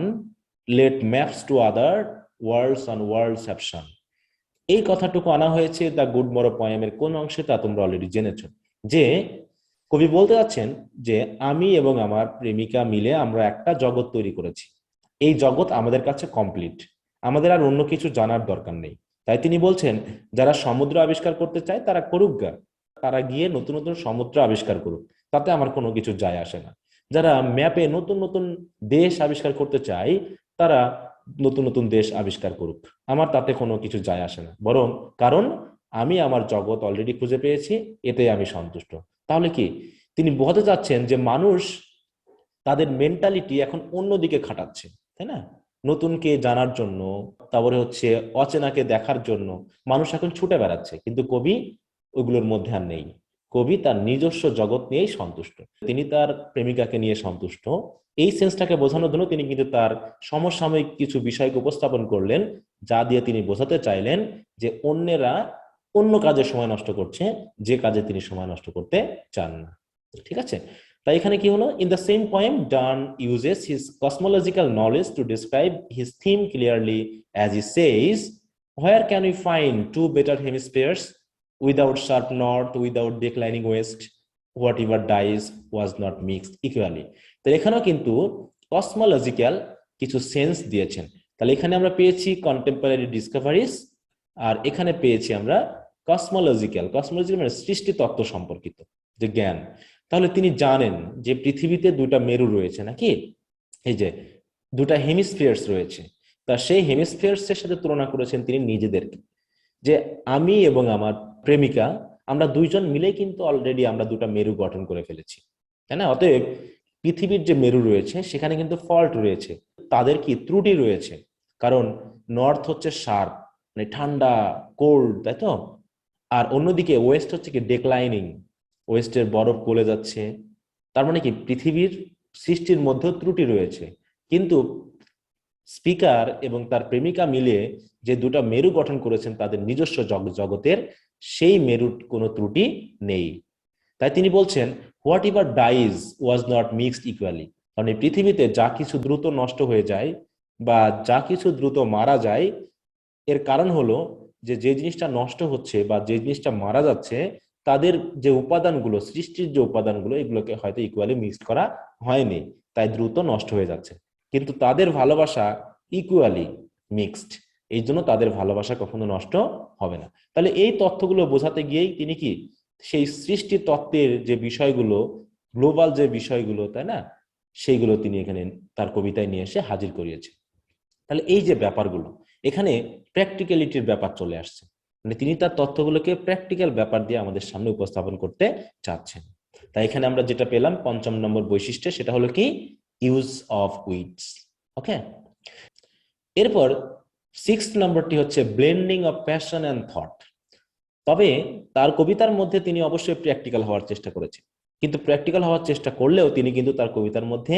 let maps to other worlds on worlds have shown. এই কথাটুকু আনা হয়েছে দ্য গুড মরো পয়েমের কোন অংশে তা তোমরা অলরেডি জেনেছো, যে কবি বলতে যাচ্ছেন যে আমি এবং আমার প্রেমিকা মিলে আমরা একটা জগৎ তৈরি করেছি, এই জগৎ আমাদের কাছে কমপ্লিট, আমাদের আর অন্য কিছু জানার দরকার নেই। তাই তিনি বলছেন যারা সমুদ্র আবিষ্কার করতে চায় তারা করুক গা, তারা গিয়ে নতুন নতুন সমুদ্র আবিষ্কার করুক, তাতে আমার কোনো কিছু যায় আসে না। যারা ম্যাপে নতুন নতুন দেশ আবিষ্কার করতে চায় তারা নতুন নতুন দেশ আবিষ্কার করুক, আমার তাতে কোনো কিছু যায় আসে না, বরং কারণ আমি আমার জগৎ অলরেডি খুঁজে পেয়েছি, এতে আমি সন্তুষ্ট। তাহলে কি তিনি বোঝাতে চাচ্ছেন যে মানুষ তাদের মেন্টালিটি এখন অন্যদিকে খাটাচ্ছে, তাই না, নতুনকে জানার জন্য, তারপরে হচ্ছে অচেনাকে দেখার জন্য মানুষ এখন ছুটে বেড়াচ্ছে, কিন্তু কবি ওগুলোর মধ্যে আর নেই। কবি তার নিজস্ব জগৎ নিয়েই সন্তুষ্ট, তিনি তার প্রেমিকাকে নিয়ে সন্তুষ্ট। এই সেন্সটাকে বোঝানোর জন্য তিনি কিন্তু তার সমসাময়িক কিছু বিষয়কে উপস্থাপন করলেন, যা দিয়ে তিনি বোঝাতে চাইলেন যে অন্যেরা অন্য কাজে সময় নষ্ট করছে, যে কাজে তিনি সময় নষ্ট করতে চান না। ঠিক আছে, তাই এখানে কি হলো, in the same poem Donne uses his cosmological knowledge to describe his theme clearly, as he says, where can we find two better hemispheres, without sharp north, without declining west, whatever dies was not mixed equally. তো এখানেও কিন্তু cosmological কিছু sense দিয়েছেন। তাহলে এখানে আমরা পেয়েছি contemporary discoveries, আর এখানে পেয়েছি আমরা কসমোলজিক্যাল। কসমোলজিক্যাল মানে সৃষ্টি তত্ত্ব সম্পর্কিত যে জ্ঞান। তাহলে তিনি জানেন যে পৃথিবীতে দুটা মেরু রয়েছে নাকি, এই যে দুটা হেমিস্ফিয়ার্স রয়েছে, তা সেই হেমিস্ফিয়ার্স এর সাথে তুলনা করেছেন তিনি নিজেদেরকে, যে আমি এবং আমার প্রেমিকা আমরা দুইজন মিলে কিন্তু অলরেডি আমরা দুটা মেরু গঠন করে ফেলেছি, তাই না। অতএব পৃথিবীর যে মেরু রয়েছে সেখানে কিন্তু ফল্ট রয়েছে, তাদের কি ত্রুটি রয়েছে, কারণ নর্থ হচ্ছে শার্প, মানে ঠান্ডা, কোল্ড, তাই তো, আর অন্যদিকে ওয়েস্ট হচ্ছে কি ডিক্লাইনিং, ওয়েস্টের বরফ গলে যাচ্ছে। তার মানে কি পৃথিবীর সৃষ্টির মধ্যেও ত্রুটি রয়েছে, কিন্তু স্পিকার এবং তার প্রেমিকা মিলে যে দুটা মেরু গঠন করেছেন তাদের নিজস্ব জগতের, সেই মেরুর কোনো ত্রুটি নেই। তাই তিনি বলছেন what ever dies was not mixed equally, কারণ এই পৃথিবীতে যা কিছু দ্রুত নষ্ট হয়ে যায় বা যা কিছু দ্রুত মারা যায়, এর কারণ হলো যে যে জিনিসটা নষ্ট হচ্ছে বা যে জিনিসটা মারা যাচ্ছে তাদের যে উপাদানগুলো, সৃষ্টির যে উপাদানগুলো, এগুলোকে হয়তো ইকুয়ালি মিক্সড করা হয়নি, তাই দ্রুত নষ্ট হয়ে যাচ্ছে। কিন্তু তাদের ভালোবাসা ইকুয়ালি মিক্সড, এই জন্য তাদের ভালোবাসা কখনো নষ্ট হবে না। তাহলে এই তথ্যগুলো বোঝাতে গিয়েই তিনি কি সেই সৃষ্টি তত্ত্বের যে বিষয়গুলো, গ্লোবাল যে বিষয়গুলো, তাই না, সেইগুলো তিনি এখানে তার কবিতায় নিয়ে এসে হাজির করিয়েছে। তাহলে এই যে ব্যাপারগুলো, এখানে প্র্যাকটিক্যালিটির ব্যাপার চলে আসছে, মানে তিনি তার তথ্যগুলোকে প্র্যাকটিক্যাল ব্যাপার দিয়ে আমাদের সামনে উপস্থাপন করতে চাচ্ছেন। তাই এখানে আমরা যেটা পেলাম ৫ম নম্বর বৈশিষ্ট্য, সেটা হলো কি ইউজ অফ উইটস। ওকে, এরপর 6th নম্বরটি হচ্ছে blending of passion and thought. তবে তার কবিতার মধ্যে তিনি অবশ্যই প্র্যাকটিক্যাল হওয়ার চেষ্টা করেছেন, কিন্তু প্র্যাকটিক্যাল হওয়ার চেষ্টা করলেও তিনি কিন্তু তার কবিতার মধ্যে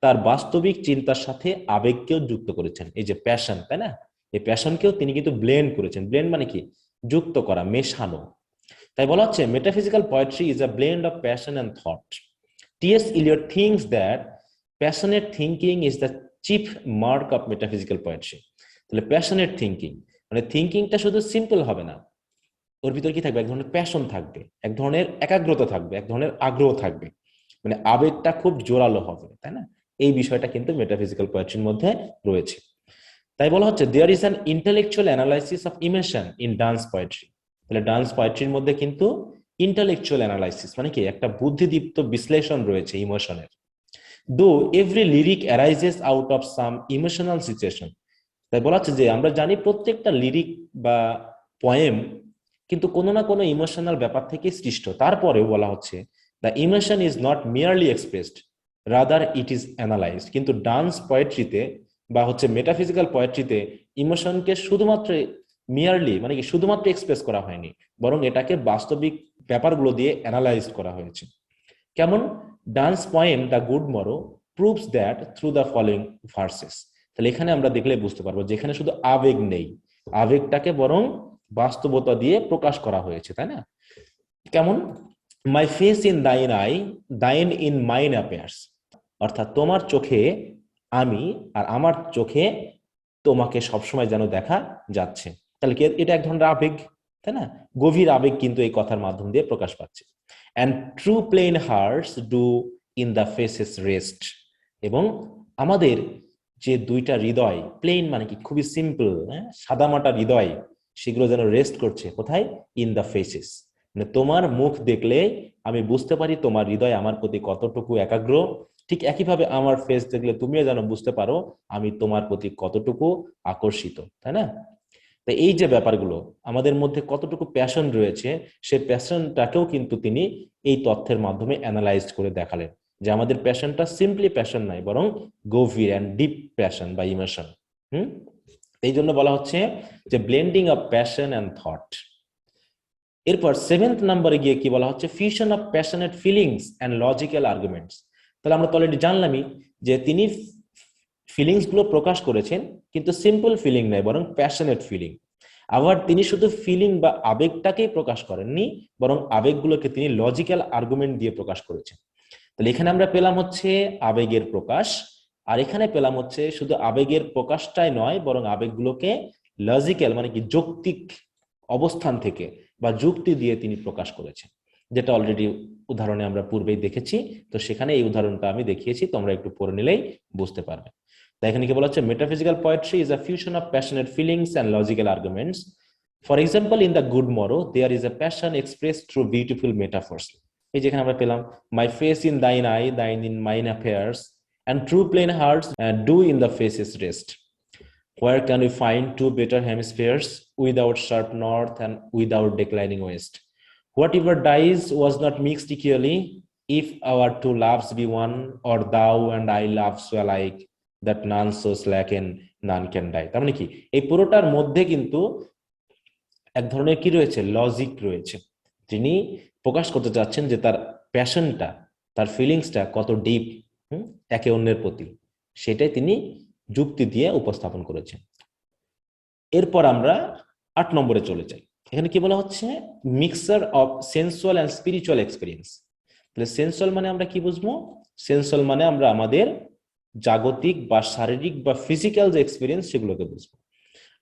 তার বাস্তবিক চিন্তার সাথে আবেগকেও যুক্ত করেছেন। এই যে প্যাশন, তাই না, এই প্যাশনকেও তিনি কিন্তু ব্লেন্ড করেছেন। ব্লেন্ড মানে কি? যুক্ত করা, মেশানো। তাই বলা হচ্ছে metaphysical poetry is a blend of passion and thought. T.S.. Eliot thinks that passionate thinking is the chief mark of metaphysical poetry. তাহলে প্যাশনেট থিঙ্কিং মানে থিঙ্কিংটা শুধু সিম্পল হবে না, ওর ভিতরে কি থাকবে? এক ধরনের প্যাশন থাকবে, এক ধরনের একাগ্রতা থাকবে, এক ধরনের আগ্রহ থাকবে, মানে আবেগটা খুব জোরালো হবে, তাই না? এই বিষয়টা কিন্তু মেটাফিজিক্যাল পোয়েট্রির মধ্যে রয়েছে। তাই বলা হচ্ছে there is an intellectual analysis of emotion in dance poetry. তাহলে ডান্স পোয়েট্রির মধ্যে কিন্তু ইন্টেলেকচুয়াল অ্যানালাইসিস মানে কি একটা বুদ্ধিদীপ্ত বিশ্লেষণ রয়েছে ইমোশনের। দো every lyric arises out of some emotional situation. তাই বলা হচ্ছে যে আমরা জানি প্রত্যেকটা লিরিক বা পোয়েম কিন্তু কোনো না কোনো ইমোশনাল ব্যাপার থেকে সৃষ্ট। তারপরেও বলা হচ্ছে the emotion is not merely expressed, rather it is analysed. কিন্তু ডান্স পোয়েট্রিতে বা হচ্ছে মেটাফিজিক্যাল পোয়েট্রিতে ইমোশনকে শুধুমাত্র মিয়ারলি মানে কি শুধুমাত্র এক্সপ্রেস করা হয়নি, বরং এটাকে বাস্তবিক ব্যাপারগুলো দিয়ে অ্যানালাইজ করা হয়েছে। কেমন? Dance poem the Good morrow proves that through the following versus. তাহলে এখানে আমরা দেখলে বুঝতে পারবো যেখানে শুধু আবেগ নেই, আবেগটাকে বরং বাস্তবতা দিয়ে প্রকাশ করা হয়েছে, তাই না? কেমন? মাই face in thine eye, thine in mine appears. অর্থাৎ তোমার চোখে আমি আর আমার চোখে তোমাকে সবসময় যেন দেখা যাচ্ছে। তাহলে কি এটা এক ধরনের আবেগ, তাই না? গভীর আবেগ কিন্তু এই কথার মাধ্যম দিয়ে প্রকাশ পাচ্ছে। And true plain hearts do in the faces rest. এবং আমাদের যে দুইটা হৃদয়, প্লেন মানে কি খুবই সিম্পল, সাদামাটা হৃদয়, সেগুলো যেন রেস্ট করছে কোথায়? In the faces. মানে তোমার মুখ দেখলে আমি বুঝতে পারি তোমার হৃদয় আমার প্রতি কতটুকু একাগ্র। ঠিক একইভাবে আমার ফেস দেখলে তুমিও যেন বুঝতে পারো আমি তোমার প্রতি কতটুকু আকর্ষিত, তাই না? তো এই যে ব্যাপারগুলো আমাদের মধ্যে কতটুকু প্যাশন রয়েছে, সেই প্যাশনটাকেও কিন্তু তিনি এই তথ্যের মাধ্যমে অ্যানালাইজ করে দেখালেন যে আমাদের প্যাশনটা সিম্পলি প্যাশন নাই, বরং গভীর অ্যান্ড ডিপ প্যাশন বা ইমোশন। এই জন্য বলা হচ্ছে যে blending of passion and thought. এরপর 7th নম্বরে গিয়ে কি বলা হচ্ছে? Fusion of passionate feelings and logical arguments. তাহলে আমরা তো অলরেডি জানলামই যে তিনি ফিলিংস গুলো প্রকাশ করেছেন, কিন্তু সিম্পল ফিলিং নয়, বরং প্যাশনেট ফিলিং। আবার তিনি শুধু ফিলিং বা আবেগটাকেই প্রকাশ করেননি, বরং আবেগগুলোকে তিনি লজিক্যাল আর্গুমেন্ট দিয়ে প্রকাশ করেছেন। তাহলে এখানে আমরা পেলাম হচ্ছে আবেগের প্রকাশ, আর এখানে পেলাম হচ্ছে শুধু আবেগের প্রকাশটাই নয়, বরং আবেগগুলোকে লজিক্যাল মানে কি যৌক্তিক অবস্থান থেকে বা যুক্তি দিয়ে তিনি প্রকাশ করেছেন, যেটা অলরেডি উদাহরণে আমরা পূর্বেই দেখেছি। তো সেখানে এই উদাহরণটা আমি দেখিয়েছি, তোমরা একটু পড়ে নিলেই বুঝতে পারবে। তাই এখানে কি বলা হচ্ছে? Metaphysical poetry is a fusion of passionate feelings and logical arguments. For example, in the Good Morrow there is a passion expressed through beautiful metaphors. এই যেখানে আমরা পেলাম my face in thine eye, thine in mine appears, and true plain hearts do in the faces rest. Where can we find two better hemispheres without sharp north and without declining west? Whatever dies was not mixed equally. If our two loves be one, or thou and I love so alike, that none so slacken, none can die. তার মানে কি এই পুরোটার মধ্যে কিন্তু এক ধরনের কি রয়েছে? লজিক রয়েছে। তিনি প্রকাশ করতে চাচ্ছেন যে তার প্যাশনটা, তার ফিলিংসটা কত ডিপ একে অন্যের প্রতি, সেটাই তিনি যুক্তি দিয়ে উপস্থাপন করেছেন। এরপর আমরা 8 নম্বরে চলে যাই। এখানে কি বলা হচ্ছে? Mixture of sensual and spiritual experience. তাহলে সেন্সুয়াল মানে আমরা কি বুঝবো? সেন্সুয়াল মানে আমরা আমাদের জাগতিক বা শারীরিক বা ফিজিক্যাল যে এক্সপিরিয়েন্স সেগুলোকে বুঝবো,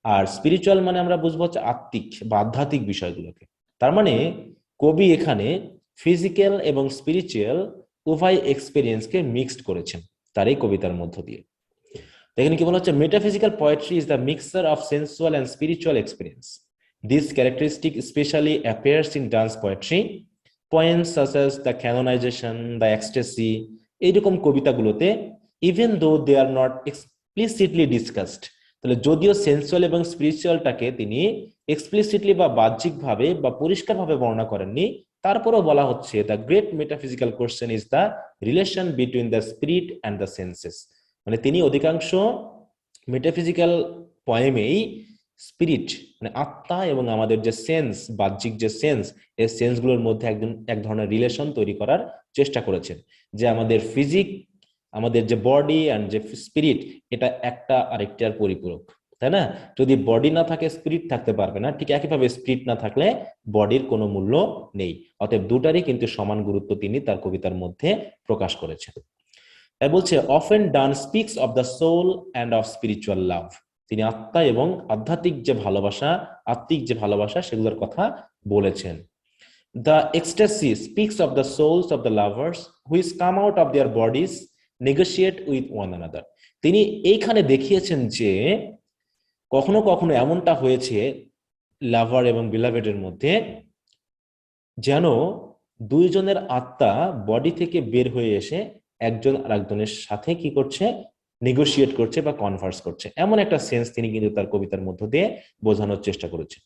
আর স্পিরিচুয়াল মানে আমরা বুঝবো হচ্ছে আত্মিক বা আধ্যাত্মিক বিষয়গুলোকে। তার মানে কবি এখানে ফিজিক্যাল এবং স্পিরিচুয়াল উভয় এক্সপিরিয়েন্সকে মিক্সড করেছেন তার এই কবিতার মধ্য দিয়ে। এখানে কি বলা হচ্ছে? Metaphysical poetry is the mixture of sensual and spiritual experience. This characteristic specially appears in dance poetry. Points such as the canonization, the ecstasy, এইরকম কবিতাগুলোতে even though they are not explicitly discussed. তাহলে যদিও sensual এবং স্পিরিচুয়ালটাকে তিনি explicitly বা বাহ্যিকভাবে বা পরিষ্কারভাবে বর্ণনা করেননি, তারপরেও বলা হচ্ছে the great metaphysical question is the relation between the spirit and the senses. মানে তিনি অধিকাংশ মেটাফিজিক্যাল পয়েমেই স্পিরিট মানে আত্মা এবং আমাদের যে সেন্স, বাহ্যিক যে সেন্স, এই সেন্সগুলোর মধ্যে এক ধরনের রিলেশন তৈরি করার চেষ্টা করেছেন, যে আমাদের ফিজিক, আমাদের যে বডি অ্যান্ড যে স্পিরিট, এটা একটা আরেকটার পরিপূরক, তাই না? যদি বডি না থাকে স্পিরিট থাকতে পারবে না, ঠিক একইভাবে স্পিরিট না থাকলে বডির কোনো মূল্য নেই। অতএব দুটারই কিন্তু সমান গুরুত্ব তিনি তার কবিতার মধ্যে প্রকাশ করেছেন। তাই বলছে often Donne speaks of the soul and of spiritual love. তিনি আত্মা এবং আধ্যাত্মিক যে ভালোবাসা, আত্মিক যে ভালোবাসা, সেগুলোর কথা বলেছেন। The ecstasy speaks of the souls of the lovers which come out of their bodies negotiate with one another. তিনি এইখানে দেখিয়েছেন যে কখনো কখনো এমনটা হয়েছে লাভার এবং বিলাভেডের মধ্যে, যেন দুইজনের আত্মা বডি থেকে বের হয়ে এসে একজন আরেকজনের সাথে কি করছে, নেগোশিয়েট করছে বা কনভার্স করছে। এমন একটা সেন্স তিনি কিন্তু তার কবিতার মধ্য দিয়ে বোঝানোর চেষ্টা করেছেন,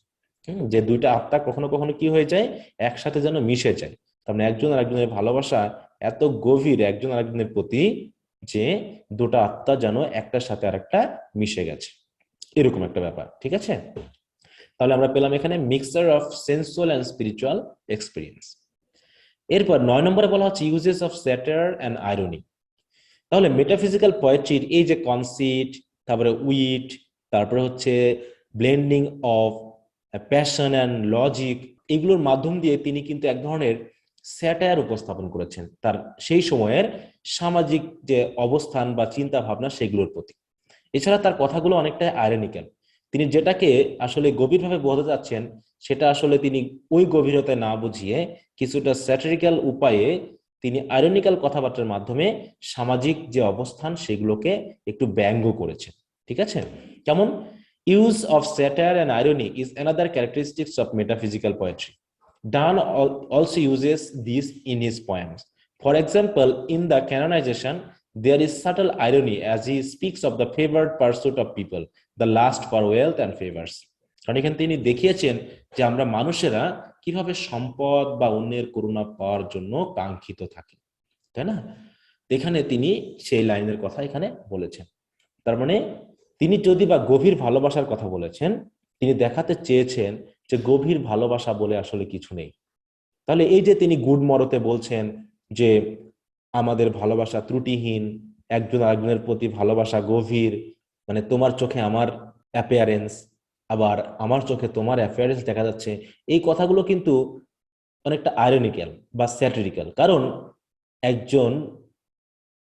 যে দুইটা আত্মা কখনো কখনো কি হয়ে যায়, একসাথে যেন মিশে যায়। তার মানে একজন আরেকজনের ভালোবাসা এত গভীর একজন আরেকজনের প্রতি, যে দুটা আত্মা যেন একটার সাথে আরেকটা মিশে গেছে, এরকম একটা ব্যাপার। ঠিক আছে, তাহলে আমরা পেলাম এখানে mixture of sensual and spiritual experience. এরপর 9 নম্বরে বলা হচ্ছে uses of satire and irony. তাহলে মেটাফিজিক্যাল পোয়েট্রির এই যে কনসিট, তারপরে উইট, তারপরে হচ্ছে blending of passion and logic, এগুলোর মাধ্যম দিয়ে তিনি কিন্তু এক ধরনের স্যাটায়ার উপস্থাপন করেছেন তার সেই সময়ের সামাজিক যে অবস্থান বা চিন্তা ভাবনা সেগুলোর প্রতি। এছাড়া তার কথাগুলো অনেকটা আইরনিক্যাল। তিনি যেটাকে আসলে গভীরভাবে বোঝাতে চাচ্ছেন, সেটা আসলে তিনি ওই গভীরতায় না বুঝিয়ে কিছুটা স্যাটারিক্যাল উপায়ে তিনি আইরনিক্যাল কথাবার্তার মাধ্যমে সামাজিক যে অবস্থান সেগুলোকে একটু ব্যঙ্গ করেছেন। ঠিক আছে, যেমন use of satire and irony is another characteristics of metaphysical poetry. Donne also uses these in his poems. For example, in the canonization, there is subtle irony as he speaks of the favored pursuit of people, the lust for wealth and favors. কারণ এখানে তিনি দেখিয়েছেন যে আমরা মানুষেরা কিভাবে সম্পদ বা অন্যের করুণা পাওয়ার জন্য কাঙ্ক্ষিত থাকি, তাই না? এখানে তিনি সেই লাইনের কথা এখানে বলেছেন। তার মানে তিনি যদি বা গভীর ভালোবাসার কথা বলেছেন, তিনি দেখাতে চেয়েছেন যে গভীর ভালোবাসা বলে আসলে কিছু নেই। তাহলে এই যে তিনি গুড মরতে বলছেন যে আমাদের ভালোবাসা ত্রুটিহীন, একজন আরেকজনের প্রতি ভালোবাসা গভীর, মানে তোমার চোখে আমার অ্যাপিয়ারেন্স, আবার আমার চোখে তোমার অ্যাপিয়ারেন্স দেখা যাচ্ছে, এই কথাগুলো কিন্তু অনেকটা আইরনিক্যাল বা স্যাটিরিক্যাল। কারণ একজন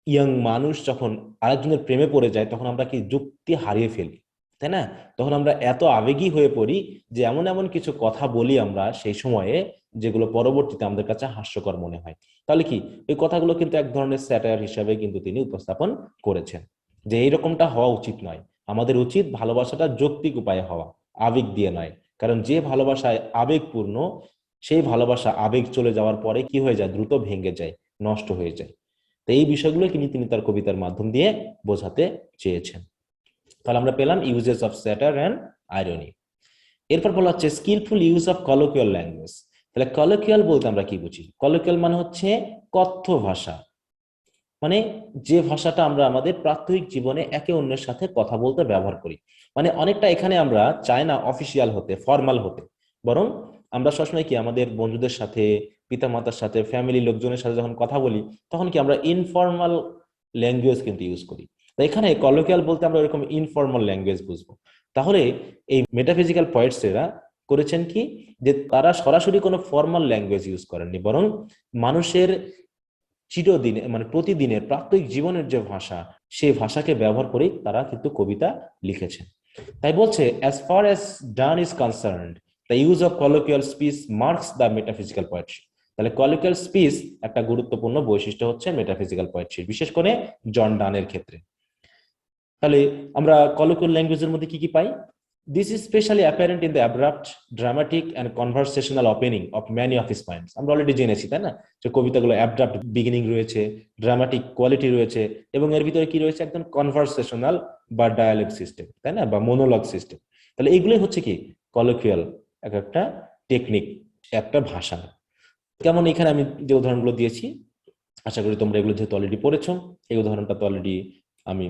ইয়াং মানুষ যখন আরেকজনের প্রেমে পড়ে যায়, তখন আমরা কি যুক্তি হারিয়ে ফেলি, তাই না? তখন আমরা এত আবেগী হয়ে পড়ি যে এমন এমন কিছু কথা বলি আমরা সেই সময়ে, যেগুলো পরবর্তীতে আমাদের কাছে হাস্যকর মনে হয়। তাহলে কি এই কথাগুলো কিন্তু এক ধরনের স্যাটায়ার হিসাবে কিন্তু তিনি উপস্থাপন করেছেন, যে এইরকমটা হওয়া উচিত নয়। আমাদের উচিত ভালোবাসাটা যৌক্তিক উপায়ে হওয়া, আবেগ দিয়ে নয়। কারণ যে ভালোবাসায় আবেগপূর্ণ, সেই ভালোবাসা আবেগ চলে যাওয়ার পরে কি হয়ে যায়, দ্রুত ভেঙে যায়, নষ্ট হয়ে যায়। তো এই বিষয়গুলো তিনি তার কবিতার মাধ্যম দিয়ে বোঝাতে চেয়েছেন। তাহলে আমরা পেলাম uses of satire and irony. এরপর বলা হচ্ছে skilful use of colloquial language. তাহলে কলোকিয়াল বলতে আমরা কি বুঝি? কলোকিয়াল মানে হচ্ছে কথ্য ভাষা, মানে যে ভাষাটা আমরা আমাদের প্রাত্যহিক জীবনে একে অন্যের সাথে কথা বলতে ব্যবহার করি। মানে অনেকটা এখানে আমরা চাই না অফিসিয়াল হতে, ফর্মাল হতে, বরং আমরা সবসময় কি আমাদের বন্ধুদের সাথে, পিতামাতার সাথে, ফ্যামিলি লোকজনের সাথে যখন কথা বলি, তখন কি আমরা ইনফর্মাল ল্যাঙ্গুয়েজ কিন্তু ইউজ করি। তো এখানে কলোকিয়াল বলতে আমরা এরকম ইনফর্মাল ল্যাঙ্গুয়েজ বুঝবো। তাহলে এই মেটাফিজিক্যাল পয়েটসেরা করেছেন কি, যে তারা সরাসরি কোনো ফর্মাল ল্যাঙ্গুয়েজ ইউজ করেননি, বরং মানুষের চিরদিনে মানে প্রতিদিনের প্রাত্যহিক জীবনের যে ভাষা, সেই ভাষাকে ব্যবহার করেই তারা কিন্তু কবিতা লিখেছেন। তাই বলছে as far as Donne is concerned, the use of colloquial speech marks the metaphysical poetry. তাহলে কলিক্যাল স্পিচ একটা গুরুত্বপূর্ণ বৈশিষ্ট্য হচ্ছে মেটাফিজিক্যাল পোয়েট্রি, বিশেষ করে জন ডানের ক্ষেত্রে। তাহলে আমরা কলিক্যাল ল্যাঙ্গুয়েজের মধ্যে কি কি পাই? This is especially apparent in the abrupt, dramatic and conversational opening of many of his poems. আমরা অলরেডি জেনেছি, তাই না, যে কবিতাগুলো অ্যাবরাপ্ট বিগিনিং রয়েছে, ড্রামাটিক কোয়ালিটি রয়েছে, এবং এর ভিতরে কি রয়েছে, একদম কনভারসেশনাল বা ডায়ালগ সিস্টেম, তাই না, বা মনোলগ সিস্টেম। তাহলে এগুলোই হচ্ছে কি কলিক্যাল একটা টেকনিক, একটা ভাষা। কেমন, এখানে আমি যে উদাহরণগুলো দিয়েছি, আশা করি তোমরা এগুলো যেহেতু অলরেডি পড়েছো, এই উদাহরণটা তো অলরেডি আমি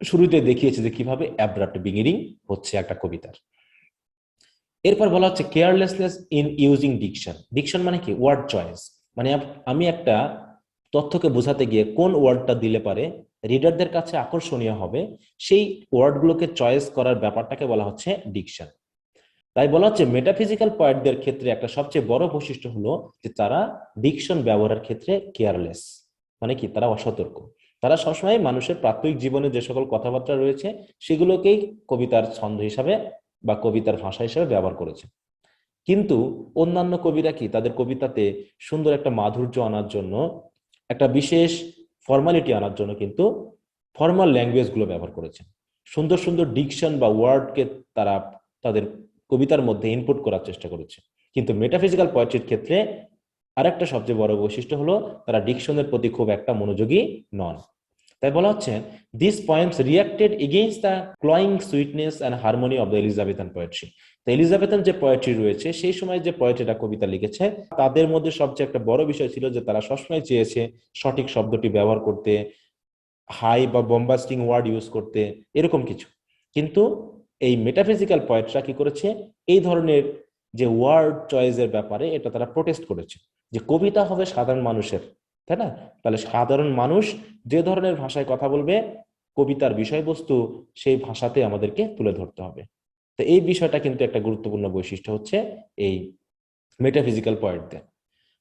শুরুতে দেখিয়েছি যে কিভাবে অ্যাব্রাপ্ট বিগিনিং হচ্ছে একটা কবিতার। এরপর বলা হচ্ছে carelessness in using diction. Diction মানে কি? Word choice. মানে আমি একটা তথ্যকে বোঝাতে গিয়ে কোন ওয়ার্ডটা দিলে পারে রিডারদের কাছে আকর্ষণীয় হবে, সেই ওয়ার্ডগুলোকে চয়েস করার ব্যাপারটাকে বলা হচ্ছে ডিকশন। তাই বলা হচ্ছে মেটাফিজিক্যাল পয়েন্টদের ক্ষেত্রে একটা সবচেয়ে বড় বৈশিষ্ট্য হলো যে তারা ডিকশন ব্যবহারের ক্ষেত্রে কেয়ারলেস। মানে কি? তারা অসতর্ক। তারা সবসময় মানুষের প্রাত্যহিক জীবনে যে সকল কথাবার্তা রয়েছে সেগুলোকেই কবিতার ছন্দ হিসাবে বা কবিতার ভাষা হিসাবে ব্যবহার করেছে। কিন্তু অন্যান্য কবিরা কি তাদের কবিতাতে সুন্দর একটা মাধুর্য আনার জন্য, একটা বিশেষ ফর্মালিটি আনার জন্য কিন্তু ফর্মাল ল্যাঙ্গুয়েজ গুলো ব্যবহার করেছেন। সুন্দর সুন্দর ডিকশন বা ওয়ার্ডকে তারা তাদের কবিতার মধ্যে ইনপুট করার চেষ্টা করেছে। কিন্তু মেটাফিজিক্যাল পোয়েট্রির ক্ষেত্রে আরেকটা সবচেয়ে বড় বৈশিষ্ট্য হলো তারা ডিকশনের প্রতি খুব একটা মনোযোগী নন। তাই বলা হচ্ছে this poems reacted against the cloying sweetness and harmony of the Elizabethan poetry. তো এলিজাবেথান যে পোয়েট্রি রয়েছে সেই সময় যে পোয়েট্রিটা কবিতা লিখেছে তাদের মধ্যে সবচেয়ে একটা বড় বিষয় ছিল যে তারা সবসময় চেয়েছে সঠিক শব্দটি ব্যবহার করতে, হাই বা বম্বাস্টিং ওয়ার্ড ইউজ করতে, এরকম কিছু। কিন্তু এই মেটাফিজিক্যাল পোয়েটরা কি করেছে? এই ধরনের যে ওয়ার্ড চয়েসের ব্যাপারে এটা তারা প্রোটেস্ট করেছে যে কবিতা হবে সাধারণ মানুষের, তাই না? তাহলে সাধারণ মানুষ যে ধরনের ভাষায় কথা বলবে কবিতার বিষয়বস্তু সেই ভাষাতে আমাদেরকে তুলে ধরতে হবে। তো এই বিষয়টা কিন্তু একটা গুরুত্বপূর্ণ বৈশিষ্ট্য হচ্ছে এই মেটাফিজিক্যাল পয়েন্টদের।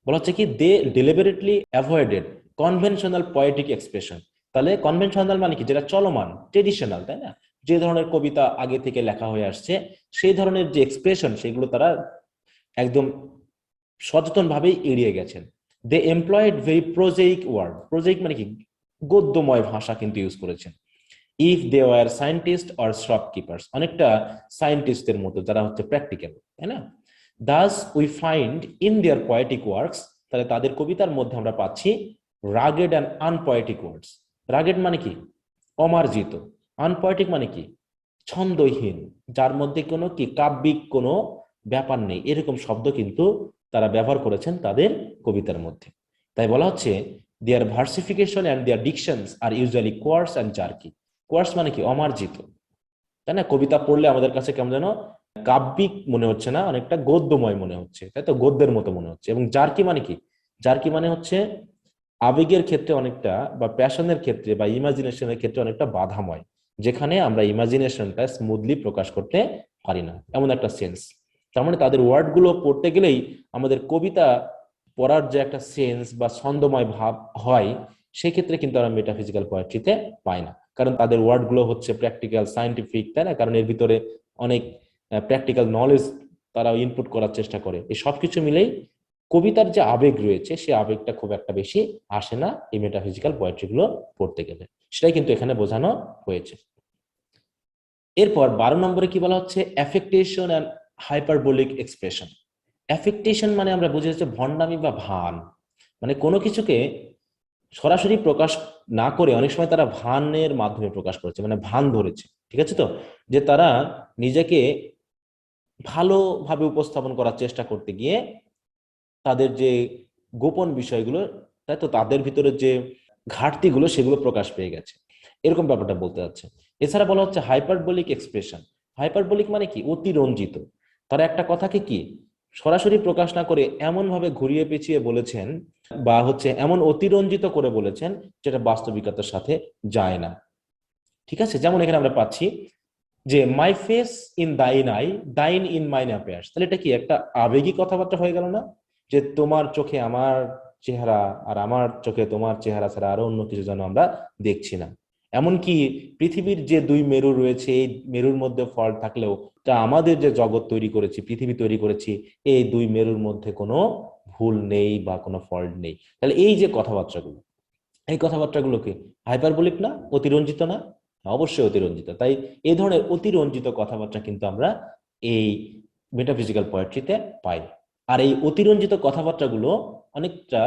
বলা হচ্ছে কি they deliberately avoided conventional poetic expression. তাহলে কনভেনশনাল মানে কি? যেটা চলমান, ট্রেডিশনাল, তাই না? যে ধরনের কবিতা আগে থেকে লেখা হয়ে আসছে সেই ধরনের যে এক্সপ্রেশন সেগুলো তারা একদম সচেতন ভাবেই এড়িয়ে গেছেন। They employed very prosaic word. Prosaic মানে কি? গদ্যময় ভাষা কিন্তু ইউজ করেছেন। If they were scientist or shopkeepers, অনেকটা সায়েন্টিস্টের মতো যারা হচ্ছে প্র্যাকটিক্যাল, তাই না? Thus we find in their poetic works, তাহলে তাদের কবিতার মধ্যে আমরা পাচ্ছি rugged and unpoetic words. Rugged মানে কি? অমার্জিত। আনপোয়েটিক মানে কি? ছন্দহীন, যার মধ্যে কোনো কি কাব্যিক কোনো ব্যাপার নেই, এরকম শব্দ কিন্তু তারা ব্যবহার করেছেন তাদের কবিতার মধ্যে। তাই বলা হচ্ছে their versification and their dictions are usually coarse and jerky. Coarse মানে কি? অমার্জিত, তাই না? কবিতা পড়লে আমাদের কাছে কেমন যেন কাব্যিক মনে হচ্ছে না, অনেকটা গদ্যময় মনে হচ্ছে, তাই তো? গদ্যের মতো মনে হচ্ছে। এবং জার্কি মানে কি? জার্কি মানে হচ্ছে আবেগের ক্ষেত্রে অনেকটা বা প্যাশনের ক্ষেত্রে বা ইমাজিনেশনের ক্ষেত্রে অনেকটা বাধাময়, যেখানে আমরা ইমাজিনেশনটা স্মুথলি প্রকাশ করতে পারি না, এমন একটা সেন্স। তার মানে তাদের ওয়ার্ড গুলো পড়তে গেলেই আমাদের কবিতা পড়ার যে একটা সেন্স বা ছন্দময় ভাব হয় সেই ক্ষেত্রে কিন্তু আমরা মেটাফিজিক্যাল পোয়েট্রিতে পাই না, কারণ তাদের ওয়ার্ড গুলো হচ্ছে প্র্যাকটিক্যাল, সায়েন্টিফিক, তাই না? কারণ এর ভিতরে অনেক প্র্যাকটিক্যাল নলেজ তারা ইনপুট করার চেষ্টা করে। এই সবকিছু মিলেই কবিতার যে আবেগ রয়েছে সেই আবেগটা খুব একটা বেশি আসে না এই মেটাফিজিক্যাল পোয়েট্রি গুলো পড়তে গেলে। সেটাই কিন্তু এখানে বোঝানো হয়েছে। এরপর 12 নম্বরে কি বলা হচ্ছে? অ্যাফেক্টেশন অ্যান্ড হাইপারবোলিক এক্সপ্রেশন। অ্যাফেক্টেশন মানে আমরা বুঝে হচ্ছে ভণ্ডামি বা ভান। মানে কোনো কিছুকে সরাসরি প্রকাশ না করে অনেক সময় তারা ভানের মাধ্যমে প্রকাশ করেছে, মানে ভান ধরেছে, ঠিক আছে তো? যে তারা নিজেকে ভালোভাবে উপস্থাপন করার চেষ্টা করতে গিয়ে তাদের যে গোপন বিষয়গুলো, তাই তো, তাদের ভিতরে যে ঘাটতিগুলো সেগুলো প্রকাশ পেয়ে গেছে, এরকম ব্যাপারটা বলতে যাচ্ছে। এছাড়া বলা হচ্ছে হাইপারবোলিক এক্সপ্রেশন। হাইপারবোলিক মানে কি? অতিরঞ্জিত। তারা একটা কথাকে কি সরাসরি প্রকাশ না করে এমন ভাবে ঘুরিয়ে পেঁচিয়ে বলেছেন বা হচ্ছে এমন অতিরঞ্জিত করে বলেছেন যেটা বাস্তবিকতার সাথে যায় না, ঠিক আছে? যেমন এখানে আমরা পাচ্ছি যে মাই face in thine eye, thine in mine appears. তাহলে এটা কি একটা আবেগী কথাবার্তা হয়ে গেল না? যে তোমার চোখে আমার চেহারা আর আমার চোখে তোমার চেহারা ছাড়া আরো অন্য কিছু যেন আমরা দেখছি না। এমনকি পৃথিবীর যে দুই মেরু রয়েছে এই মেরুর মধ্যে ফল্ট থাকলেও তা আমাদের যে জগৎ তৈরি করেছি, পৃথিবী তৈরি করেছি, এই দুই মেরুর মধ্যে কোনো ভুল নেই বা কোনো ফল্ট নেই। তাহলে এই যে কথাবার্তাগুলো, এই কথাবার্তাগুলো কি হাইপারবোলিক না? অতিরঞ্জিত না? অবশ্যই অতিরঞ্জিত। তাই এই ধরনের অতিরঞ্জিত কথাবার্তা কিন্তু আমরা এই মেটাফিজিক্যাল পোয়েট্রিতে পাই। আর এই অতিরঞ্জিত কথাবার্তাগুলো অনেকটা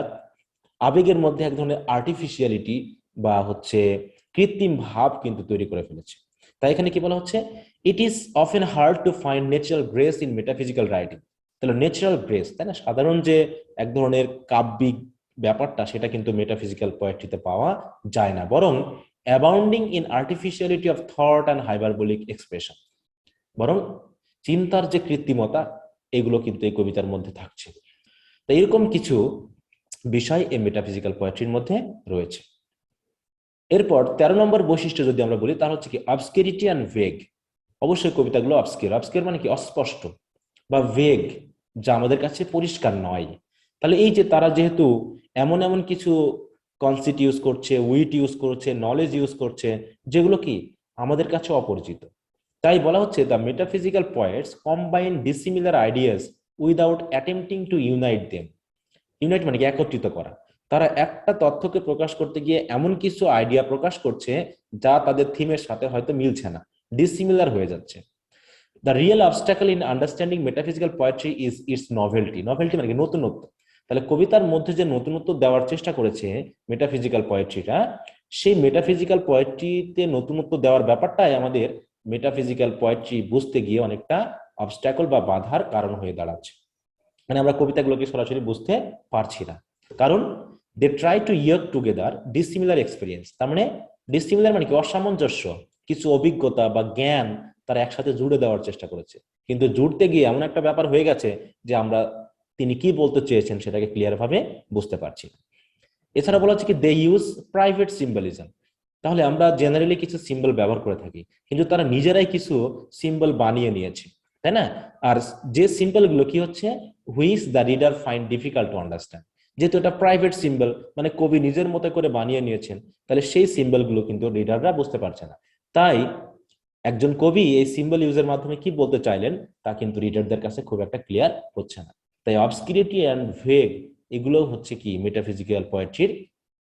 আবেগের মধ্যে এক ধরনের আর্টিফিশিয়ালিটি বা হচ্ছে কৃত্রিম ভাব কিন্তু তৈরি করে ফেলেছে। তাই এখানে কি বলা হচ্ছে? It is often hard to find natural grace in metaphysical writing. তাহলে ন্যাচারাল গ্রেস, তাই না, সাধারণ যে এক ধরনের কাব্যিক ব্যাপারটা সেটা কিন্তু মেটাফিজিক্যাল পোয়েট্রিতে পাওয়া যায় না, বরং abounding in artificiality of thought and hyperbolic expression, বরং চিন্তার যে কৃত্রিমতা এগুলো কিন্তু এই কবিতার মধ্যে থাকছে। তো এরকম কিছু বিষয় এই মেটাফিজিক্যাল পোয়েট্রির মধ্যে রয়েছে। এরপর 13 নম্বর বৈশিষ্ট্য যদি আমরা বলি তাহলে হচ্ছে কি অবস্কিউরিটি অ্যান্ড ভেগ। অবশ্যই কবিতাগুলো অবস্কিউর, অবস্কিউর মানে কি অস্পষ্ট, বা ভেগ যা আমাদের কাছে পরিষ্কার নয়। তাহলে এই যে তারা যেহেতু এমন এমন কিছু কনসেপ্ট ইউজ করছে, উইট ইউজ করছে, নলেজ ইউজ করছে যেগুলো কি আমাদের কাছে অপরিচিত, তাই বলা হচ্ছে the metaphysical poet's combine dissimilar ideas without attempting two unite them. Unite মানে কি একত্রিত করা। তারা একটা তথ্যকে প্রকাশ করতে গিয়ে এমন কিছু আইডিয়া প্রকাশ করছে যা তাদের থিমের সাথে হয়তো মিলছে না, ডিসিমিলার হয়ে যাচ্ছে। The real obstacle in understanding metaphysical poetry is its novelty. Novelty মানে কি নতুনত্ব। তাহলে কবিতার মধ্যে যে নতুনত্ব দেওয়ার চেষ্টা করেছে মেটাফিজিক্যাল পোয়েট্রিটা, সেই মেটাফিজিক্যাল পোয়েট্রিতে নতুনত্ব দেওয়ার ব্যাপারটাই আমাদের মেটাফিজিক্যাল পোয়েট্রি বুঝতে গিয়ে অনেকটা অবস্টাকল বা বাধার কারণ হয়ে দাঁড়াচ্ছে। মানে আমরা কবিতাগুলোকে সরাসরি বুঝতে পারছি না, কারণ they try to yoke together dissimilar experience. তার মানে ডিসিমিলার মানে কি অসামঞ্জস্য কিছু অভিজ্ঞতা বা জ্ঞান তারা একসাথে জুড়ে দেওয়ার চেষ্টা করেছে, কিন্তু জুড়তে গিয়ে এমন একটা ব্যাপার হয়ে গেছে যে আমরা তিনি কি বলতে চেয়েছেন সেটাকে ক্লিয়ার ভাবে বুঝতে পারছি। এছাড়া বলা হচ্ছে কি দে ইউজ প্রাইভেট সিম্বলিজম। তাহলে আমরা জেনারেলি কিছু সিম্বল ব্যবহার করে থাকি, কিন্তু তারা নিজেরাই কিছু সিম্বল বানিয়ে নিয়েছে, তাই না? আর যে সিম্বল গুলো কি হচ্ছে, which the reader find difficult to understand. যেহেতু এটা প্রাইভেট সিম্বল, মানে কবি নিজের মতো করে বানিয়ে নিয়েছেন, তাহলে সেই সিম্বল গুলো কিন্তু রিডাররা বুঝতে পারছে না। তাই একজন কবি এই সিম্বল ইউজের মাধ্যমে কি বলতে চাইলেন তা কিন্তু রিডারদের কাছে খুব একটা ক্লিয়ার হচ্ছে না। তাই অবস্কিউরিটি অ্যান্ড ভেগ এগুলো হচ্ছে কি মেটাফিজিক্যাল পোয়েট্রির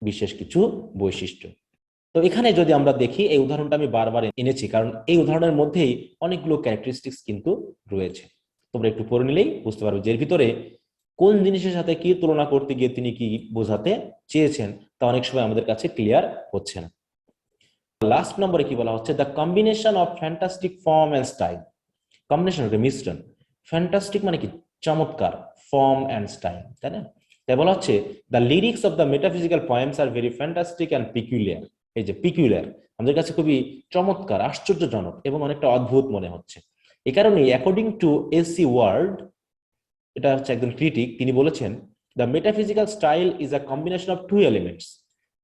বিশেষ কিছু বৈশিষ্ট্য। তো এখানে যদি আমরা দেখি, এই উদাহরণটা আমি বারবার এনেছি কারণ এই উদাহরণের মধ্যেই অনেকগুলো ক্যারেক্টারিস্টিক্স কিন্তু রয়েছে। তোমরা একটু পড়ে নিলেই বুঝতে পারবে যে এর ভিতরে কোন জিনিসের সাথে কি তুলনা করতে গিয়ে তিনি কি বোঝাতে চেয়েছেন তা অনেক সময় আমাদের কাছে ক্লিয়ার হচ্ছে না। লাস্ট নম্বরে কি বলা হচ্ছে, the combination of fantastic form and style. Combination একটা মিশ্রণ। ফ্যান্টাস্টিক মানে কি চমৎকার, ফর্ম অ্যান্ড স্টাইল, তাই না? তাই বলা হচ্ছে the lyrics of the metaphysical poems are very fantastic and peculiar. এই যে পিকুলিয়ার আমাদের কাছে খুবই চমৎকার, আশ্চর্যজনক এবং অনেকটা অদ্ভুত মনে হচ্ছে। এই কারণে অ্যাকর্ডিং টু এসি ওয়ার্ল্ড, এটা হচ্ছে একজন ক্রিটিক, তিনি বলেছেন the metaphysical style is a combination of two elements.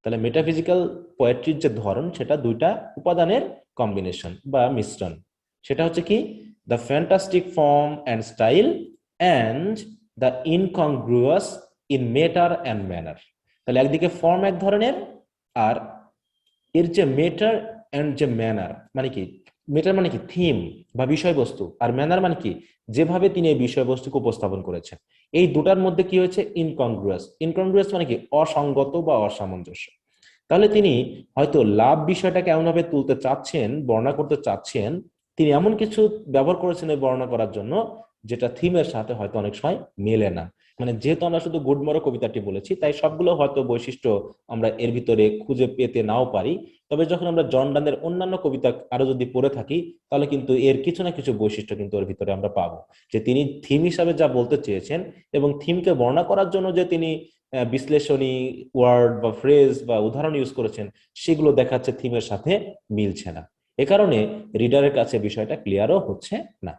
তাহলে মেটাফিজিক্যাল পোয়েট্রির যে ধরন সেটা দুইটা উপাদানের কম্বিনেশন বা মিশ্রণ। সেটা হচ্ছে কি the fantastic form and style and the incongruous in matter and manner. তাহলে একদিকে ফর্ম এক ধরনের, আর এর যে মেটার অ্যান্ড যে ম্যানার মানে কি, মেটার মানে কি থিম বা বিষয়বস্তু, আর ম্যানার মানে কি যেভাবে তিনি এই বিষয়বস্তুকে উপস্থাপন করেছেন, এই দুটার মধ্যে কি হয়েছে ইনকংগ্রুয়াস। ইনকংগ্রুয়াস মানে কি অসঙ্গত বা অসামঞ্জস্য। তাহলে তিনি হয়তো লাভ বিষয়টাকে এমনভাবে তুলতে চাচ্ছেন, বর্ণনা করতে চাচ্ছেন, তিনি এমন কিছু ব্যবহার করেছেন এই বর্ণনা করার জন্য যেটা থিমের সাথে হয়তো অনেক সময় মেলে না। মানে যেহেতু আমরা শুধু গুডমরো কবিতাটি বলেছি, তাই সবগুলো হয়তো বৈশিষ্ট্য আমরা এর ভিতরে খুঁজে পেতে নাও পারি। তবে যখন আমরা জন ডানের অন্যান্য কবিতা আরো যদি পড়ে থাকি, তাহলে কিন্তু এর কিছু না কিছু বৈশিষ্ট্য কিন্তু এর ভিতরে আমরা পাবো, যে তিনি থিম হিসাবে যা বলতে চেয়েছেন এবং থিমকে বর্ণনা করার জন্য যে তিনি বিশ্লেষণী ওয়ার্ড বা ফ্রেজ বা উদাহরণ ইউজ করেছেন, সেগুলো দেখাচ্ছে থিমের সাথে মিলছে না। এ কারণে রিডারের কাছে বিষয়টা ক্লিয়ারও হচ্ছে না।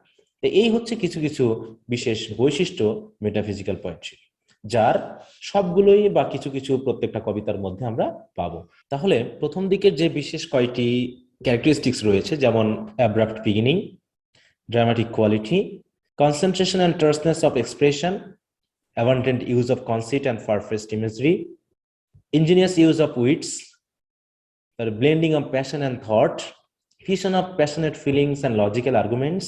এই হচ্ছে কিছু কিছু বিশেষ বৈশিষ্ট্য মেটাফিজিক্যাল পোয়েট্রি, যার সবগুলোই বা কিছু কিছু প্রত্যেকটা কবিতার মধ্যে আমরা পাবো। তাহলে প্রথম দিকের যে বিশেষ কয়টি ক্যারেক্টারিস্টিক্স রয়েছে, যেমন abrupt beginning, dramatic quality, concentration and terseness of expression, abundant use of conceit and far-fetched imagery, ingenious use of wits, the blending of passion and thought, fusion of passionate feelings and logical arguments,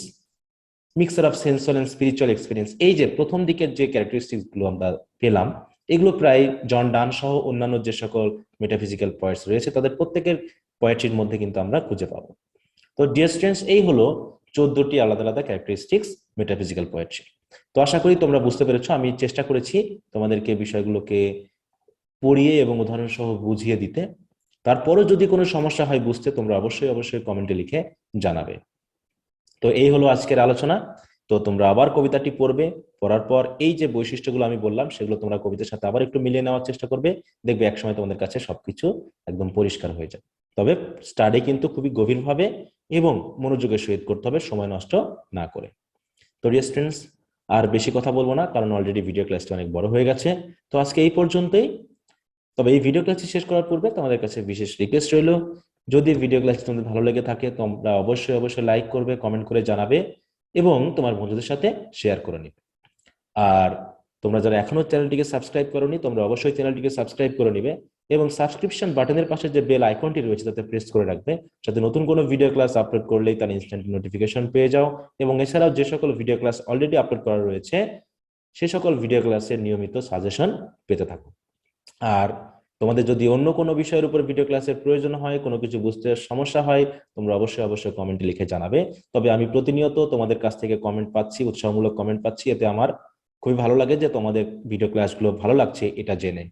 mixture of sensual and spiritual experience। এই যে প্রথম দিকের যে characteristics গুলো আমরা পেলাম, এগুলো প্রায় জন ডান সহ অন্যান্য যে সকল মেটাফিজিক্যাল পয়েটস রয়েছে তাদের প্রত্যেকের পোয়েট্রির মধ্যে কিন্তু আমরা খুঁজে পাবো। তো ডিয়ার স্টুডেন্টস, এই হলো 14টি আলাদা আলাদা ক্যারেক্টারিস্টিক্স মেটাফিজিক্যাল পোয়েট্রি। তো আশা করি তোমরা বুঝতে পেরেছো। আমি চেষ্টা করেছি তোমাদেরকে বিষয়গুলোকে পড়িয়ে এবং উদাহরণ সহ বুঝিয়ে দিতে। তারপরও যদি কোনো সমস্যা হয় বুঝতে, তোমরা অবশ্যই অবশ্যই কমেন্টে লিখে জানাবে। তো এই হলো আজকের আলোচনা। তো তোমরা আবার কবিতাটি পড়বে, পড়ার পর এই যে বৈশিষ্ট্যগুলো আমি বললাম সেগুলো তোমরা কবিতার সাথে আবার একটু মিলিয়ে নেওয়ার চেষ্টা করবে। দেখবে একসময় তোমাদের কাছে সবকিছু একদম পরিষ্কার হয়ে যাবে। তবে স্টাডি কিন্তু খুবই গভীরভাবে এবং মনোযোগের সহিত করতে হবে, সময় নষ্ট না করে। তো ডিয়ার স্টুডেন্টস, আর বেশি কথা বলবো না, কারণ অলরেডি ভিডিও ক্লাসটা অনেক বড় হয়ে গেছে। তো আজকে এই পর্যন্তই। তবে এই ভিডিও ক্লাসটি শেষ করার পূর্বে তোমাদের কাছে বিশেষ রিকোয়েস্ট রইল, যদি ভিডিও ক্লাসটি তোমাদের ভালো লেগে থাকে তোমরা অবশ্যই অবশ্যই লাইক করবে, কমেন্ট করে জানাবে এবং তোমার বন্ধুদের সাথে শেয়ার করে নিবে। আর তোমরা যারা এখনো চ্যানেলটিকে সাবস্ক্রাইব করোনি তোমরা অবশ্যই চ্যানেলটিকে সাবস্ক্রাইব করে নিবে এবং সাবস্ক্রিপশন বাটনের পাশে যে বেল আইকনটি রয়েছে তাতে প্রেস করে রাখবে, যাতে নতুন কোনো ভিডিও ক্লাস আপলোড করলেই তার ইনস্ট্যান্ট নোটিফিকেশন পেয়ে যাও। এবং এছাড়াও যে সকল ভিডিও ক্লাস অলরেডি আপলোড করা রয়েছে সে সকল ভিডিও ক্লাসের নিয়মিত সাজেশন পেতে থাকো। আর তোমাদের যদি অন্য কোনো বিষয়ের উপর ভিডিও ক্লাসের প্রয়োজন হয়, কোনো কিছু বুঝতে সমস্যা হয়, তোমরা অবশ্যই অবশ্যই কমেন্টে লিখে জানাবে। তবে আমি প্রতিনিয়ত তোমাদের কাছ থেকে কমেন্ট পাচ্ছি, উৎসাহমূলক কমেন্ট পাচ্ছি, এতে আমার খুবই ভালো লাগে যে তোমাদের ভিডিও ক্লাসগুলো ভালো লাগছে এটা জেনে।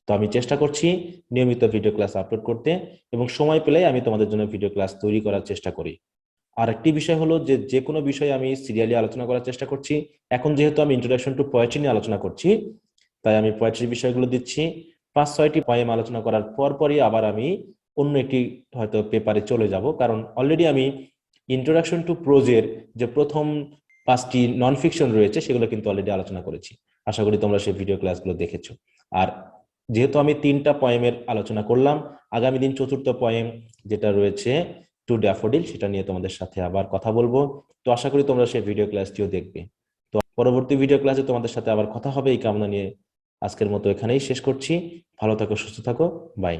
তো আমি চেষ্টা করছি নিয়মিত ভিডিও ক্লাস আপলোড করতে এবং সময় পেলেই আমি তোমাদের জন্য ভিডিও ক্লাস তৈরি করার চেষ্টা করি। আর একটি বিষয় হলো যে যে কোনো বিষয়ে আমি সিরিয়ালি আলোচনা করার চেষ্টা করছি। এখন যেহেতু আমি ইন্ট্রোডাকশন টু পোয়েট্রি নিয়ে আলোচনা করছি, তাই আমি পোয়েট্রি বিষয়গুলো দিচ্ছি। 5-6টি পয়েম আলোচনা করার পরই আবার আমি অন্য একটি হয়তো পেপারে চলে যাব, কারণ অলরেডি আমি ইন্ট্রোডাকশন টু প্রোজের যে প্রথম 5টি নন ফিকশন রয়েছে সেগুলো কিন্তু অলরেডি আলোচনা করেছি। আশা করি তোমরা সেই ভিডিও ক্লাসগুলো দেখেছো। আর যেহেতু আমি 3টা পয়েমের আলোচনা করলাম, আগামী দিন 4র্থ পয়েম যেটা রয়েছে টু ড্যাফোডিল, সেটা নিয়ে তোমাদের সাথে আবার কথা বলবো। তো আশা করি তোমরা সেই ভিডিও ক্লাসটিও দেখবে। তো পরবর্তী ভিডিও ক্লাসে তোমাদের সাথে আবার কথা হবে এই কামনা নিয়ে আজকের মতো এখানেই শেষ করছি। ভালো থাকো, সুস্থ থাকো, বাই।